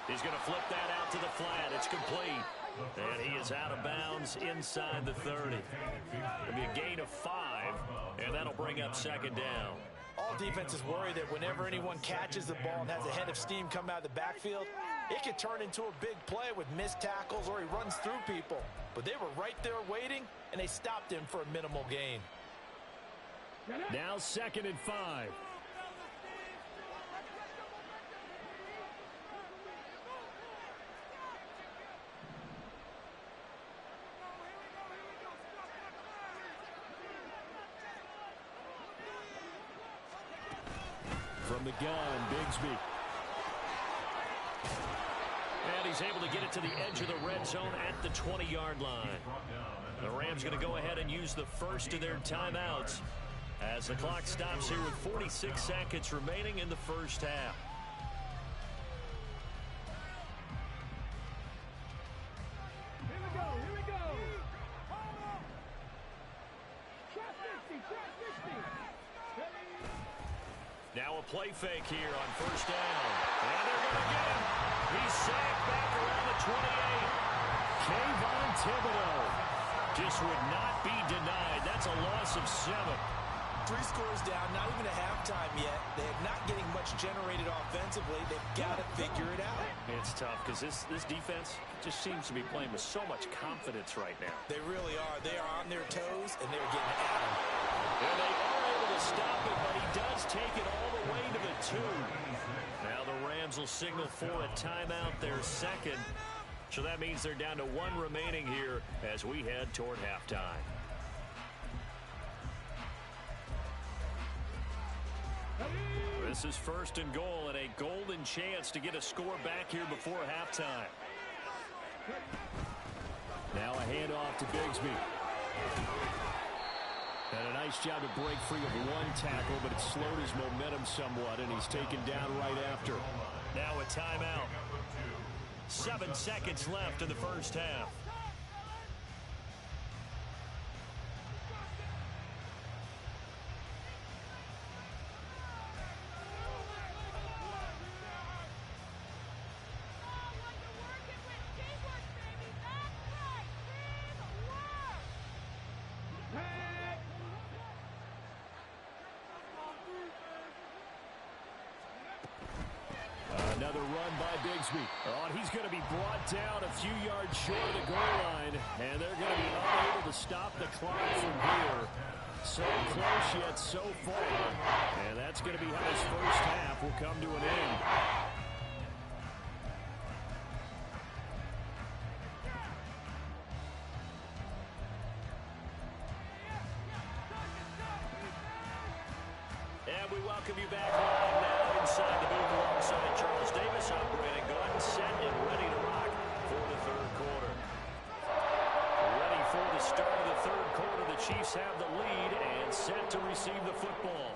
He's going to flip that out to the flat. It's complete. And he is out of bounds inside the 30. It'll be a gain of 5, and that'll bring up 2nd down. All defenses worry that whenever anyone catches the ball and has a head of steam come out of the backfield, it could turn into a big play with missed tackles or he runs through people. But they were right there waiting, and they stopped him for a minimal gain. Now 2nd and 5. From the gun, Bigsby. And he's able to get it to the edge of the red zone at the 20-yard line. The Rams going to go ahead and use the first of their timeouts as the clock stops here with 46 seconds remaining in the first half. Here we go. Now a play fake here on first down. And they're going to get him. He's sacked back around the 28. Kayvon Thibodeau just would not be denied. That's a loss of 7. 3 scores down, not even a halftime yet. They're not getting much generated offensively. They've got to figure it out. It's tough because this defense just seems to be playing with so much confidence right now. They really are. They are on their toes, and they're getting at them. And they are able to stop it, but he does take it all the way to the 2. Now the Rams will signal for a timeout, their 2nd. So that means they're down to 1 remaining here as we head toward halftime. This is 1st and goal and a golden chance to get a score back here before halftime. Now a handoff to Bigsby. And a nice job to break free of 1 tackle, but it slowed his momentum somewhat, and he's taken down right after. Now a timeout. 7 seconds left in the first half. Another run by Bigsby. Oh, and he's going to be brought down a few yards short of the goal line, and they're going to be unable to stop the clock from here. So close yet so far, and that's going to be how this first half will come to an end. And we welcome you back live now inside the booth alongside Charles Davis, operating gun, set, and ready to rock for the third quarter. Ready for the start of the third quarter. The Chiefs have the lead and set to receive the football.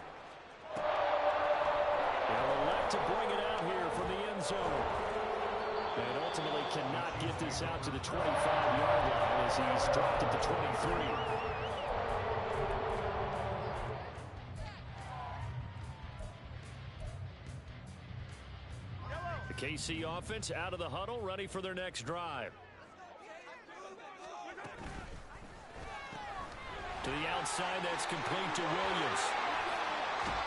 They'll elect to bring it out here from the end zone. And ultimately cannot get this out to the 25-yard line as he's dropped at the 23. KC offense out of the huddle, ready for their next drive. To the outside, that's complete to Williams.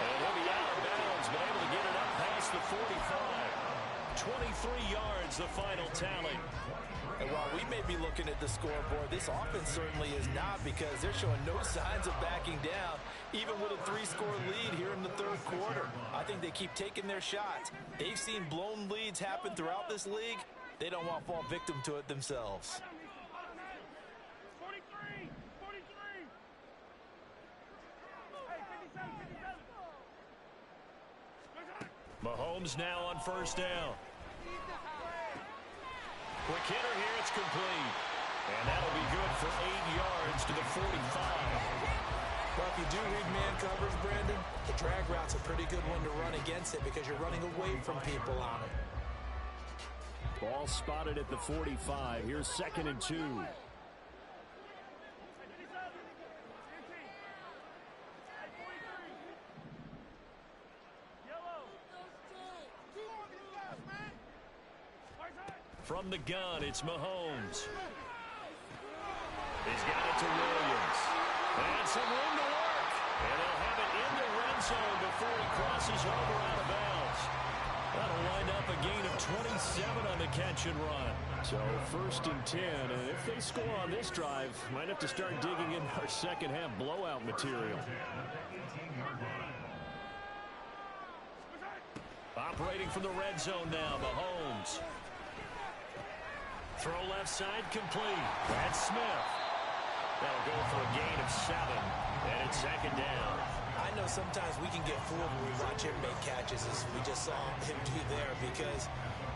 And he'll be out of bounds, but able to get it up past the 45. 23 yards, the final tally. And while we may be looking at the scoreboard, this offense certainly is not, because they're showing no signs of backing down, even with a 3-score lead here in the third quarter. I think they keep taking their shots. They've seen blown leads happen throughout this league. They don't want to fall victim to it themselves. Mahomes now on first down. Quick hitter here, it's complete. And that'll be good for 8 yards to the 45. Well, if you do read man coverage, Brandon, the drag route's a pretty good one to run against it because you're running away from people on it. Ball spotted at the 45. Here's 2nd and 2. From the gun, it's Mahomes. He's got it to Williams. And some room to work. And they'll have it in the red zone before he crosses over out of bounds. That'll wind up a gain of 27 on the catch and run. So 1st and 10. And if they score on this drive, might have to start digging in our second half blowout material. Operating from the red zone now, Mahomes. Throw left side complete. That's Smith. That'll go for a gain of 7. And it's 2nd down. I know sometimes we can get fooled when we watch him make catches, as we just saw him do there, because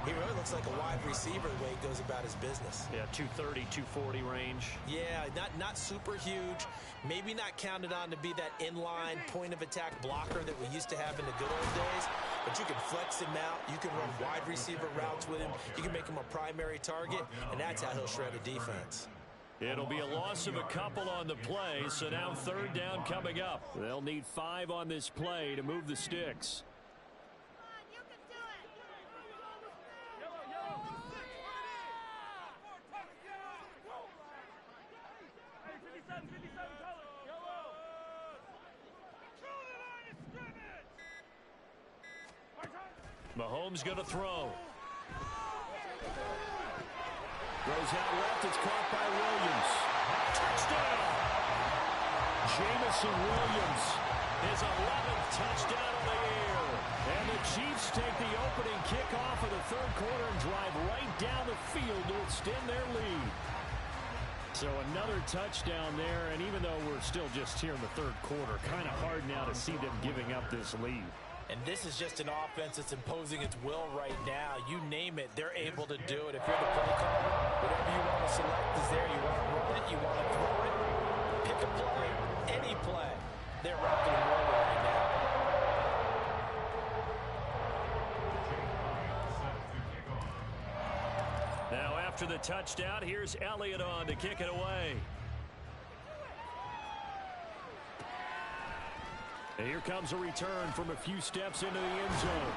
he really looks like a wide receiver the way he goes about his business. Yeah, 230, 240 range. Yeah, not super huge. Maybe not counted on to be that inline point-of-attack blocker that we used to have in the good old days. But you can flex him out. You can run wide receiver routes with him. You can make him a primary target, and that's how he'll shred a defense. It'll be a loss of a couple on the play, so now 3rd down coming up. They'll need 5 on this play to move the sticks. Mahomes going to throw. Goes out left. It's caught by Williams. Touchdown! Jamison Williams, his 11th touchdown of the year. And the Chiefs take the opening kickoff of the third quarter and drive right down the field to extend their lead. So another touchdown there, and even though we're still just here in the third quarter, kind of hard now to see them giving up this lead. And this is just an offense that's imposing its will right now. You name it, they're able to do it. If you're the play caller, whatever you want to select is there. You want to run it, you want to throw it, pick a play, any play. They're rocking and rolling right now. Now after the touchdown, here's Elliott on to kick it away. And here comes a return from a few steps into the end zone.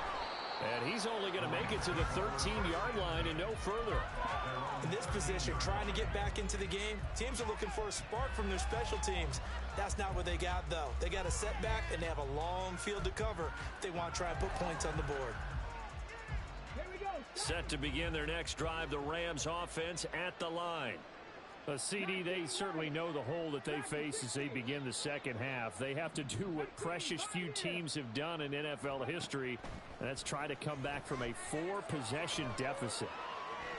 And he's only going to make it to the 13-yard line and no further. In this position, trying to get back into the game, teams are looking for a spark from their special teams. That's not what they got, though. They got a setback, and they have a long field to cover if they want to try and put points on the board. Set to begin their next drive, the Rams offense at the line. CD, they certainly know the hole that they face as they begin the second half. They have to do what precious few teams have done in NFL history, and that's try to come back from a 4-possession deficit.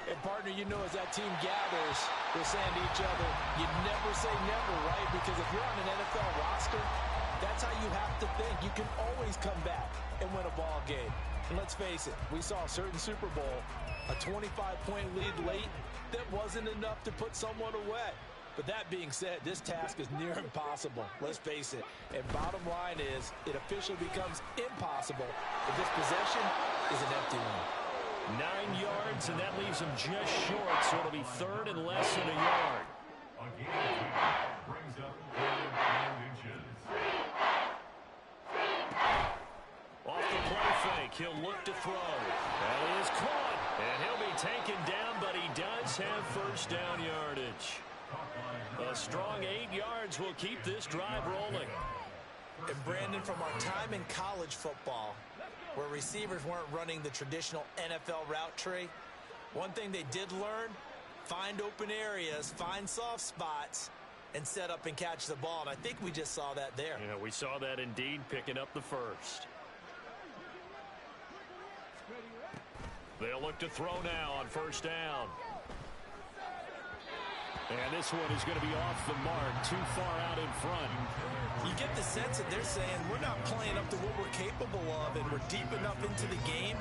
And, partner, you know, as that team gathers, they're saying to each other, you never say never, right? Because if you're on an NFL roster, that's how you have to think. You can always come back and win a ball game. And let's face it, we saw a certain Super Bowl, a 25-point lead late, that wasn't enough to put someone away. But that being said, this task is near impossible. Let's face it. And bottom line is, it officially becomes impossible if this possession is an empty one. 9 yards, and that leaves them just short, so it'll be third and less than a yard. Brings up 3 inches. Off the play fake, he'll look to throw. That is caught, and he'll be taken down, but he does have first down yardage. A strong 8 yards will keep this drive rolling. And, Brandon, from our time in college football, where receivers weren't running the traditional NFL route tree, one thing they did learn, find open areas, find soft spots, and set up and catch the ball. And I think we just saw that there. Yeah, we saw that indeed, picking up the first. They'll look to throw now on first down. And this one is going to be off the mark, too far out in front. You get the sense that they're saying we're not playing up to what we're capable of, and we're deep enough into the game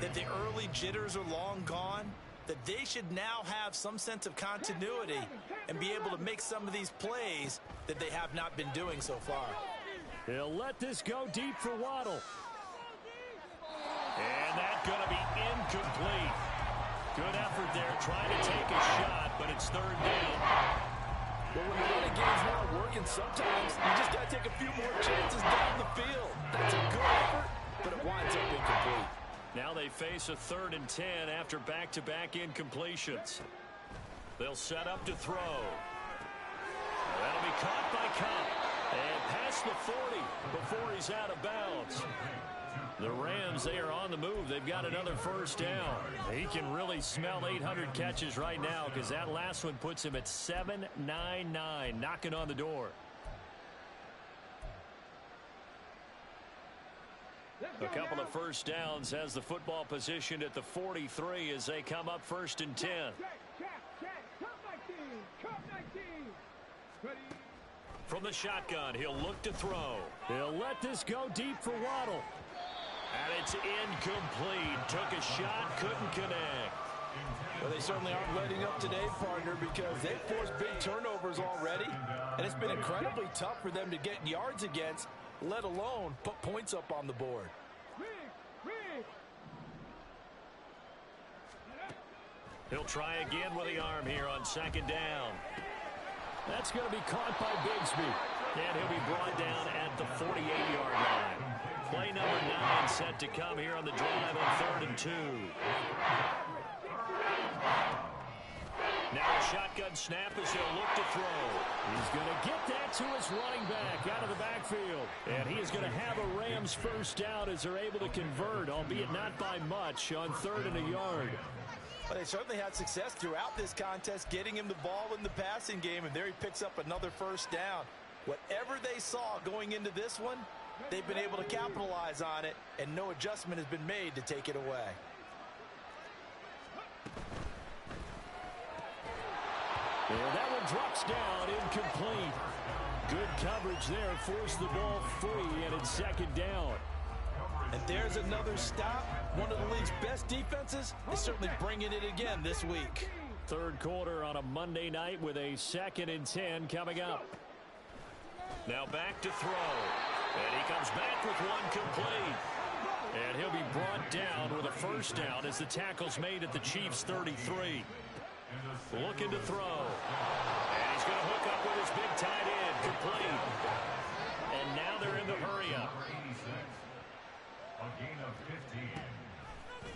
that the early jitters are long gone, that they should now have some sense of continuity and be able to make some of these plays that they have not been doing so far. They'll let this go deep for Waddle. And that's going to be incomplete. Good effort there, trying to take a shot, but it's third down. But when the running game's not working, sometimes you just got to take a few more chances down the field. That's a good effort, but it winds up incomplete. Now they face a 3rd and 10 after back-to-back incompletions. They'll set up to throw. That'll be caught by Cup. And past the 40 before he's out of bounds. The Rams, they are on the move. They've got another first down. He can really smell 800 catches right now because that last one puts him at 799, knocking on the door. A couple of first downs has the football positioned at the 43 as they come up 1st and 10. From the shotgun, he'll look to throw. He'll let this go deep for Waddle. And it's incomplete. Took a shot, couldn't connect. Well, they certainly aren't letting up today, partner, because they've forced big turnovers already, and it's been incredibly tough for them to get yards against, let alone put points up on the board. He'll try again with the arm here on 2nd down. That's going to be caught by Bigsby. And he'll be brought down at the 48-yard line. Play number 9 set to come here on the drive on 3rd and 2. Now a shotgun snap as he'll look to throw. He's going to get that to his running back out of the backfield. And he is going to have a Rams first down as they're able to convert, albeit not by much, on 3rd and a yard. Well, they certainly had success throughout this contest, getting him the ball in the passing game, and there he picks up another first down. Whatever they saw going into this one, they've been able to capitalize on it, and no adjustment has been made to take it away. And that one drops down, incomplete. Good coverage there, forced the ball free, and it's 2nd down. And there's another stop. One of the league's best defenses is certainly bringing it again this week. 3rd quarter on a Monday night with a 2nd and 10 coming up. Now back to throw. And he comes back with one complete. And he'll be brought down with a first down as the tackle's made at the Chiefs' 33. Looking to throw. And he's going to hook up with his big tight end. Complete. And now they're in the hurry-up. A gain of 15.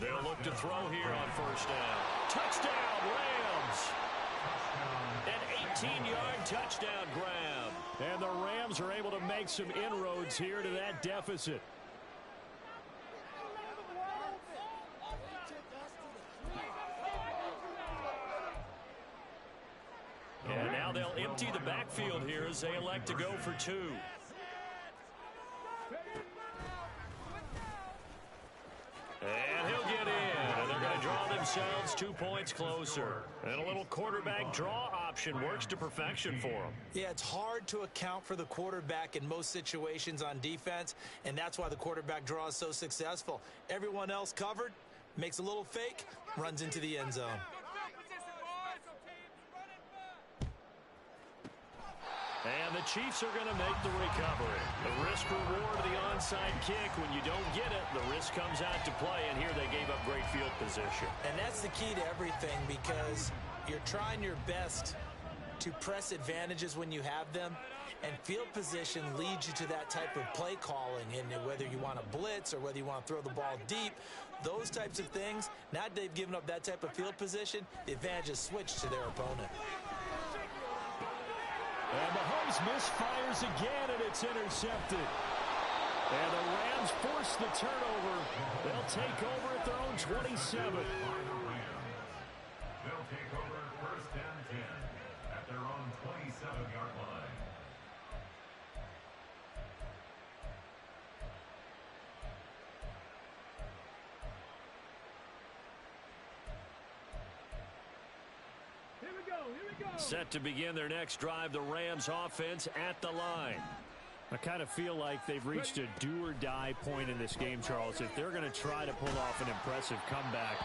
They'll look to throw here on first down. Touchdown, Rams! An 18-yard touchdown grab. And the Rams are able to make some inroads here to that deficit. they elect to go for 2. And he'll get in, and they're going to draw themselves 2 points closer. And a little quarterback draw option works to perfection for them. Yeah, it's hard to account for the quarterback in most situations on defense, and that's why the quarterback draw is so successful. Everyone else covered, makes a little fake, runs into the end zone. And the Chiefs are going to make the recovery. The risk-reward of the onside kick, when you don't get it, the risk comes out to play, and here they gave up great field position. And that's the key to everything, because you're trying your best to press advantages when you have them, and field position leads you to that type of play calling, and whether you want to blitz or whether you want to throw the ball deep, those types of things, now that they've given up that type of field position, the advantage is switched to their opponent. And Mahomes misfires again, and it's intercepted. And the Rams force the turnover. They'll take over at their own 27. They'll take over first and 10 at their own 27-yard line. Set to begin their next drive, the Rams offense at the line. I kind of feel like they've reached a do-or-die point in this game, Charles. If they're going to try to pull off an impressive comeback,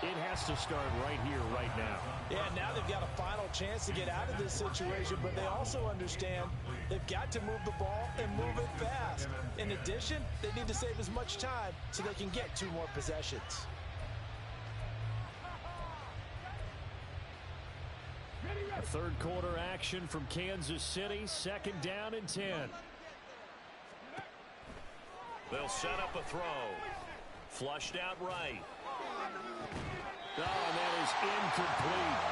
it has to start right here, right now. Yeah, now they've got a final chance to get out of this situation, but they also understand they've got to move the ball and move it fast. In addition, they need to save as much time so they can get 2 more possessions. A third quarter action from Kansas City, 2nd down and 10. They'll set up a throw. Flushed out right. Oh, and that is incomplete.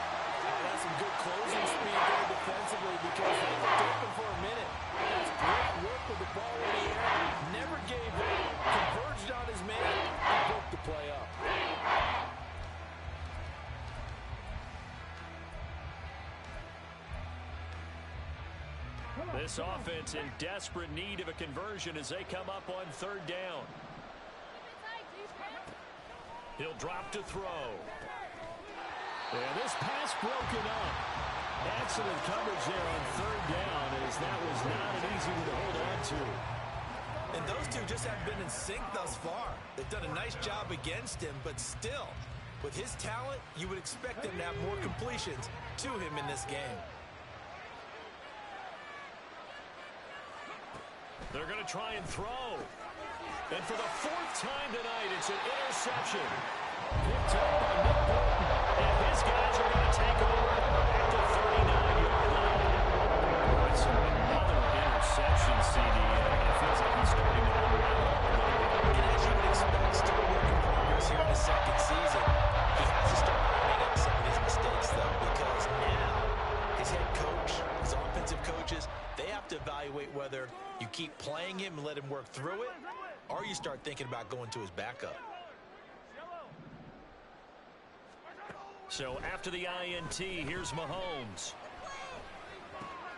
That's some good closing speed there defensively, because they looked open for a minute. That's great work with the ball in the air. Never gave in. Converged on his man and broke the play up. This offense in desperate need of a conversion as they come up on 3rd down. He'll drop to throw. And this pass broken up. Excellent coverage there on 3rd down, as that was not an easy one to hold on to. And those two just have been in sync thus far. They've done a nice job against him, but still, with his talent, you would expect him to have more completions to him in this game. They're going to try and throw. And for the 4th time tonight, it's an interception. Picked up by Nick Bolton. And his guys are going to take over at the 39-yard line. That's another interception, CD. It feels like he's starting to unravel. And as you would expect, still a work in progress here in his 2nd season. He has to start owning up some of his mistakes, though, because now his head coach, his offensive coaches, they have to evaluate whether you keep playing him and let him work through it, or you start thinking about going to his backup. So after the INT, here's Mahomes.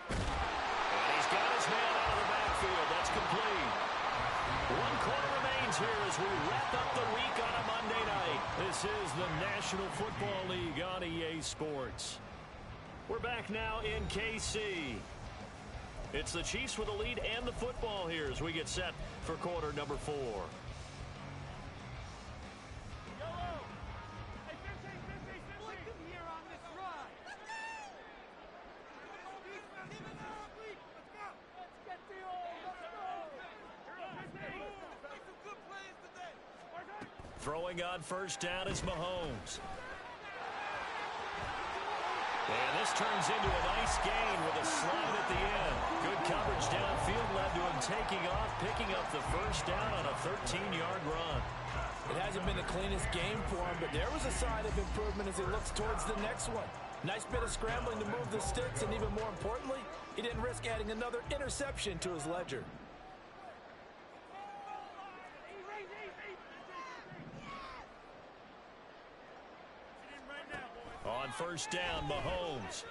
And he's got his man out of the backfield. That's complete. 1 quarter remains here as we wrap up the week on a Monday night. This is the National Football League on EA Sports. We're back now in KC. It's the Chiefs with the lead and the football here as we get set for quarter number 4. Throwing on 1st down is Mahomes. And this turns into a nice gain with a slide at the end. Good coverage downfield led to him taking off, picking up the 1st down on a 13-yard run. It hasn't been the cleanest game for him, but there was a sign of improvement as he looks towards the next one. Nice bit of scrambling to move the sticks, and even more importantly, he didn't risk adding another interception to his ledger. On 1st down, Mahomes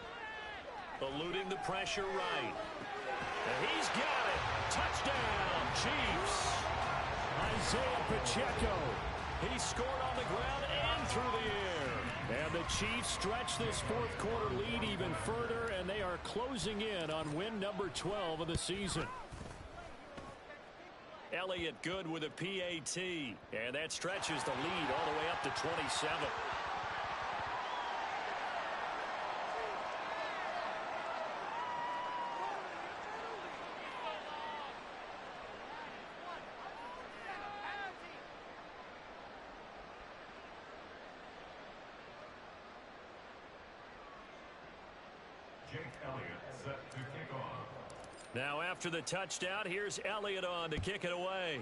eluding the pressure right. And he's got it. Touchdown, Chiefs. Isaiah Pacheco. He scored on the ground and through the air. And the Chiefs stretch this fourth quarter lead even further, and they are closing in on win number 12 of the season. Elliott good with a PAT, and that stretches the lead all the way up to 27. Jake Elliott set to kick off. Now after the touchdown, here's Elliott on to kick it away.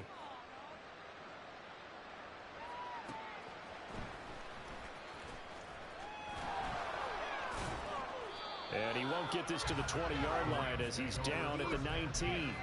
And he won't get this to the 20-yard line as he's down at the 19.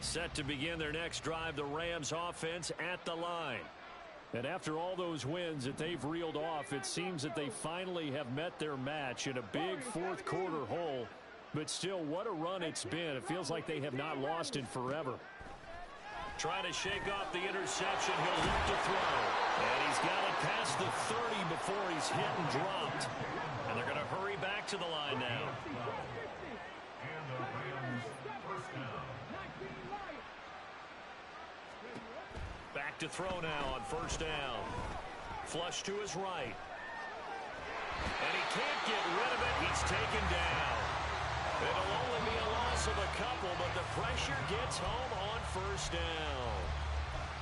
Set to begin their next drive, the Rams offense at the line. And after all those wins that they've reeled off, it seems that they finally have met their match in a big fourth quarter hole. But still, what a run it's been. It feels like they have not lost in forever. Trying to shake off the interception. He'll look to throw. And he's got it past the 30 before he's hit and dropped. And they're going to hurry back to the line now. And the Rams first down. Back to throw now on first down. Flush to his right. And he can't get rid of it. He's taken down. It'll only be a loss of a couple, but the pressure gets home on first down.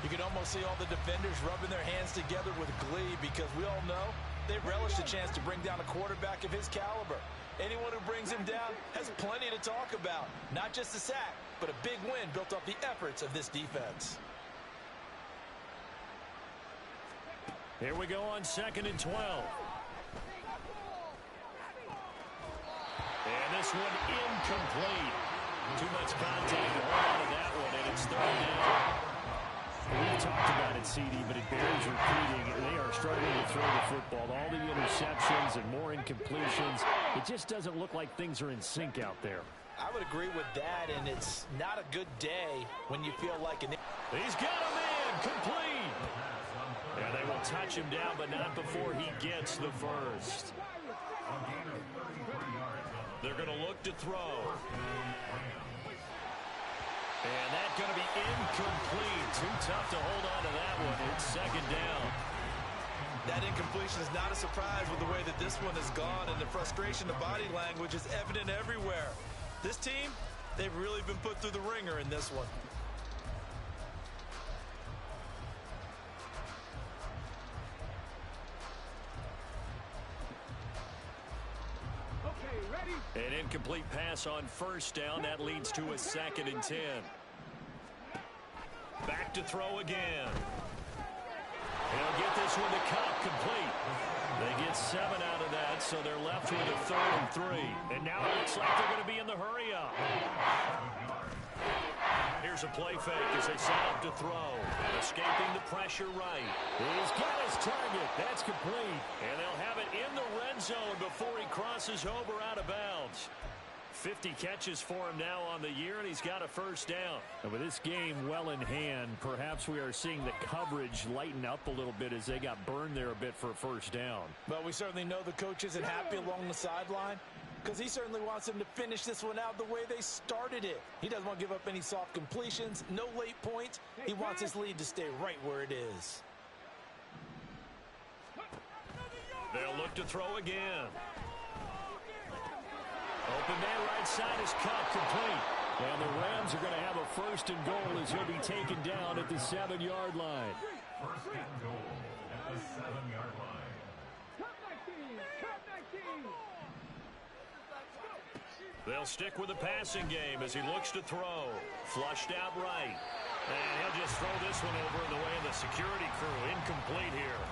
You can almost see all the defenders rubbing their hands together with glee because we all know they relish the chance to bring down a quarterback of his caliber. Anyone who brings him down has plenty to talk about. Not just a sack, but a big win built off the efforts of this defense. Here we go on 2nd and 12. And this one incomplete. Too much contact to hold on to that one, and it's 3rd down. We've talked about it, CD, but it bears repeating. They are struggling to throw the football. All the interceptions and more incompletions. It just doesn't look like things are in sync out there. I would agree with that, and it's not a good day when you feel like an... He's got him in, complete. And they will touch him down, but not before he gets the first. They're going to look to throw. And that's going to be incomplete. Too tough to hold on to that one. It's 2nd down. That incompletion is not a surprise with the way that this one has gone, and the frustration, the body language is evident everywhere. This team, they've really been put through the ringer in this one. An incomplete pass on first down. That leads to a 2nd and 10. Back to throw again. He'll get this one to Cup, complete. They get 7 out of that, so they're left with a 3rd and 3. And now it looks like they're going to be in the hurry-up. Here's a play fake as they set up to throw. Escaping the pressure right. He's got his target. That's complete. And they'll have it in the red zone before he crosses over out of bounds. 50 catches for him now on the year, and he's got a first down. And with this game well in hand, perhaps we are seeing the coverage lighten up a little bit as they got burned there a bit for a first down. But we certainly know the coach isn't happy along the sideline because he certainly wants them to finish this one out the way they started it. He doesn't want to give up any soft completions, no late points. He wants his lead to stay right where it is. They'll look to throw again. Open man right side is cut, complete. And the Rams are going to have a 1st and goal as he'll be taken down at the 7-yard line. 1st and goal at the 7-yard line. They'll stick with the passing game as he looks to throw. Flushed out right. And he'll just throw this one over in the way of the security crew. Incomplete here.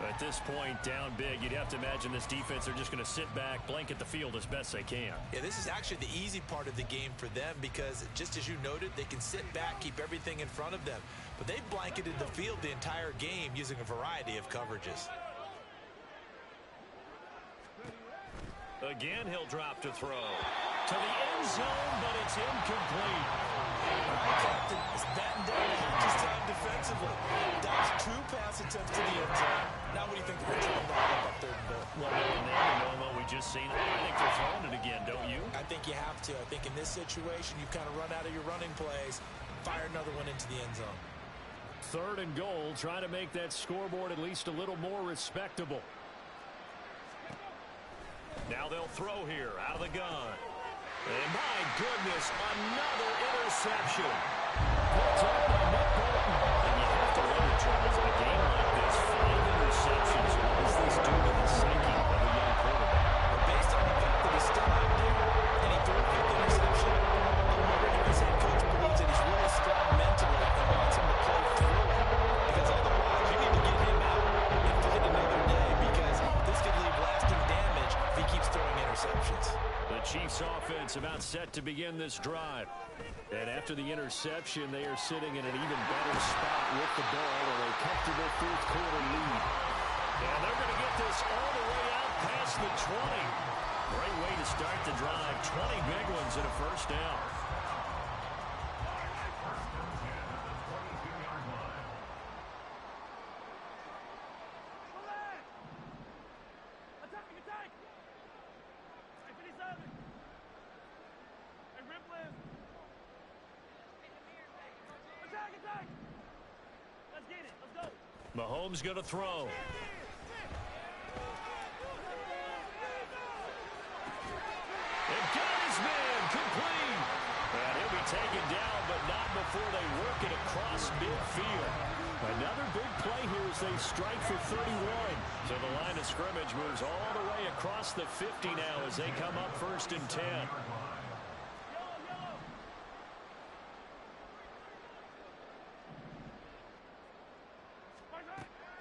At this point, down big, you'd have to imagine this defense are just going to sit back, blanket the field as best they can. Yeah, this is actually the easy part of the game for them because, just as you noted, they can sit back, keep everything in front of them. But they blanketed the field the entire game using a variety of coverages. Again, he'll drop to throw. To the end zone, but it's incomplete. All right, Captain, it's batting down the hatches time defensively. Dodged 2 pass attempts to the end zone. Now what do you think they're going to try and knock up 3rd and goal? Well, knowing what we just seen, I think they're throwing it again, don't you? I think you have to. I think in this situation, you kind of run out of your running plays, fire another one into the end zone. 3rd and goal, trying to make that scoreboard at least a little more respectable. Now they'll throw here out of the gun. And my goodness, another interception. Picked up by Nick Bolton. And you have to wonder, Charles, in a game like this, 5 interceptions, what does this do to the psyche of a young quarterback? But based on the fact that he's still out there and he threw a 5th interception, I'm wondering if his head coach believes that he's really strong mentally and wants him to play through it. Because otherwise, you need to get him out and fight another day because this could leave lasting damage if he keeps throwing interceptions. The Chiefs offense about set to begin this drive. And after the interception, they are sitting in an even better spot with the ball in a comfortable 4th quarter lead. And they're going to get this all the way out past the 20. Great way to start the drive. 20 big ones and a first down. Mahomes going to throw. And got his man complete. And he'll be taken down, but not before they work it across midfield. Another big play here as they strike for 31. So the line of scrimmage moves all the way across the 50 now as they come up 1st and 10.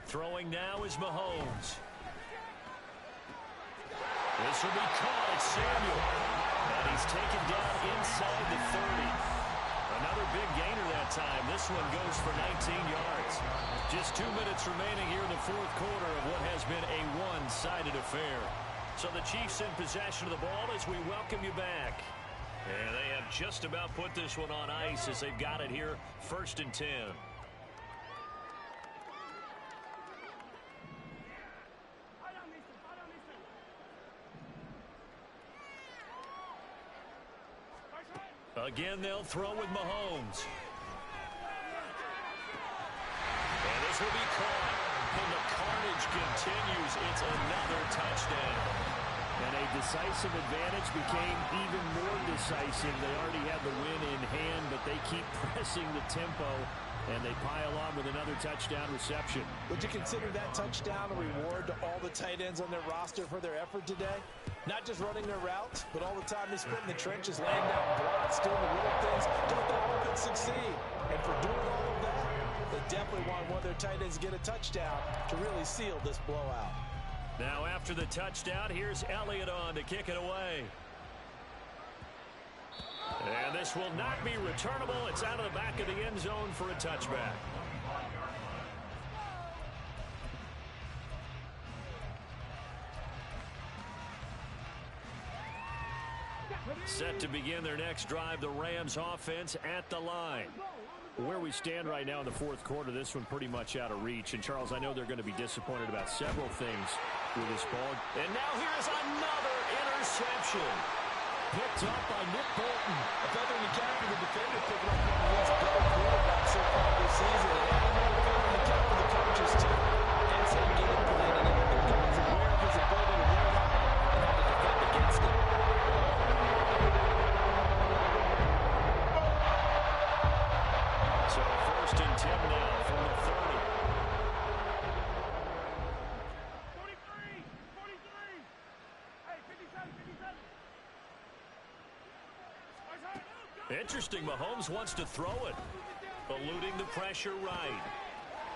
Throwing now is Mahomes. This will be caught. It's Samuel. And he's taken down inside the 30. Another big gainer that time. This one goes for 19 yards. Just 2 minutes remaining here in the 4th quarter of what has been a one-sided affair. So the Chiefs in possession of the ball as we welcome you back. And they have just about put this one on ice as they've got it here 1st and 10. Again, they'll throw with Mahomes. And this will be caught. And the carnage continues. It's another touchdown. And a decisive advantage became even more decisive. They already had the win in hand, but they keep pressing the tempo. And they pile on with another touchdown reception. Would you consider that touchdown a reward to all the tight ends on their roster for their effort today? Not just running their routes, but all the time they spent in the trenches, laying down blocks, doing the little things, so that all could succeed. And for doing all of that, they definitely want one of their tight ends to get a touchdown to really seal this blowout. Now after the touchdown, here's Elliott on to kick it away. And this will not be returnable. It's out of the back of the end zone for a touchback. Set to begin their next drive, the Rams offense at the line. Where we stand right now in the 4th quarter, this one pretty much out of reach. And, Charles, I know they're going to be disappointed about several things with this ball. And now here's another interception. Picked up by Nick Bolton. A feather in the cap for the defender picking up one of his better quarterbacks so far this season. And another feather in the cap for the coaches, too. That's a game plan, and everything comes aware of his ability to run out and how to defend against it. So 1st and 10 now from the 30. 43! 43! Hey, 57, 57! Interesting, Mahomes wants to throw it. Eluding the pressure right.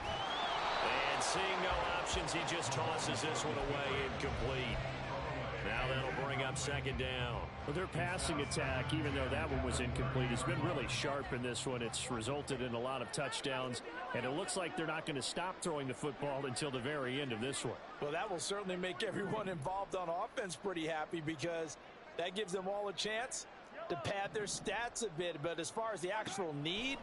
And And seeing no options, he just tosses this one away incomplete. Now that'll bring up second down. Well, their passing attack, even though that one was incomplete, has been really sharp in this one. It's resulted in a lot of touchdowns, and it looks like they're not going to stop throwing the football until the very end of this one. Well, that will certainly make everyone involved on offense pretty happy because that gives them all a chance to pad their stats a bit. But as far as the actual need,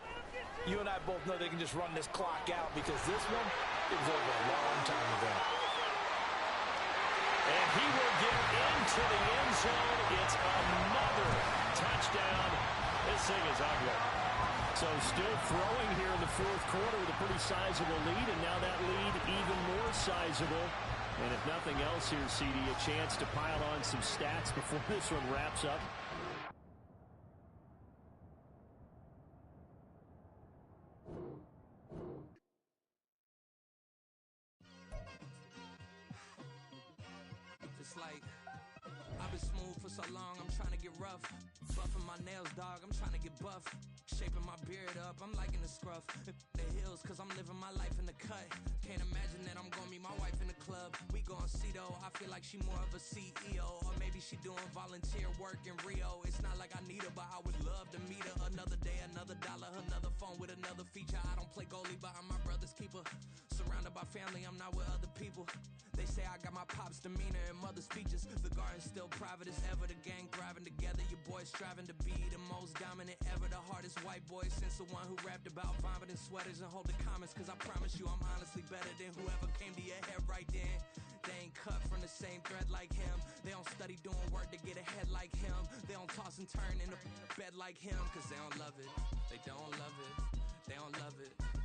you and I both know they can just run this clock out because this one, it was over a long time ago. And he will get into the end zone. It's another touchdown. This thing is ugly. So still throwing here in the fourth quarter with a pretty sizable lead, and now that lead even more sizable. And if nothing else here, CD, a chance to pile on some stats before this one wraps up. It's like, I've been smooth for so long, I'm trying to get rough. Buffing my nails, dog, I'm trying to get buff. Shaping my beard up, I'm liking the scruff. The hills, cause I'm living my life in the cut. Can't imagine that I'm gonna meet my wife in the club. We gon' see though, I feel like she more of a CEO. Or maybe she doing volunteer work in Rio. It's not like I need her, but I would love to meet her. Another day, another dollar, another phone with another feature. I don't play goalie, but I'm my brother's keeper. Surrounded by family, I'm not with other people. They say I got my pop's demeanor and mother's features. The garden's still private as ever. The gang thriving together. Your boys striving to be the most dominant ever. The hardest white boy since the one who rapped about vomiting sweaters and holding comments. Cause I promise you I'm honestly better than whoever came to your head right then. They ain't cut from the same thread like him. They don't study doing work to get ahead like him. They don't toss and turn in the bed like him. Cause they don't love it. They don't love it. They don't love it.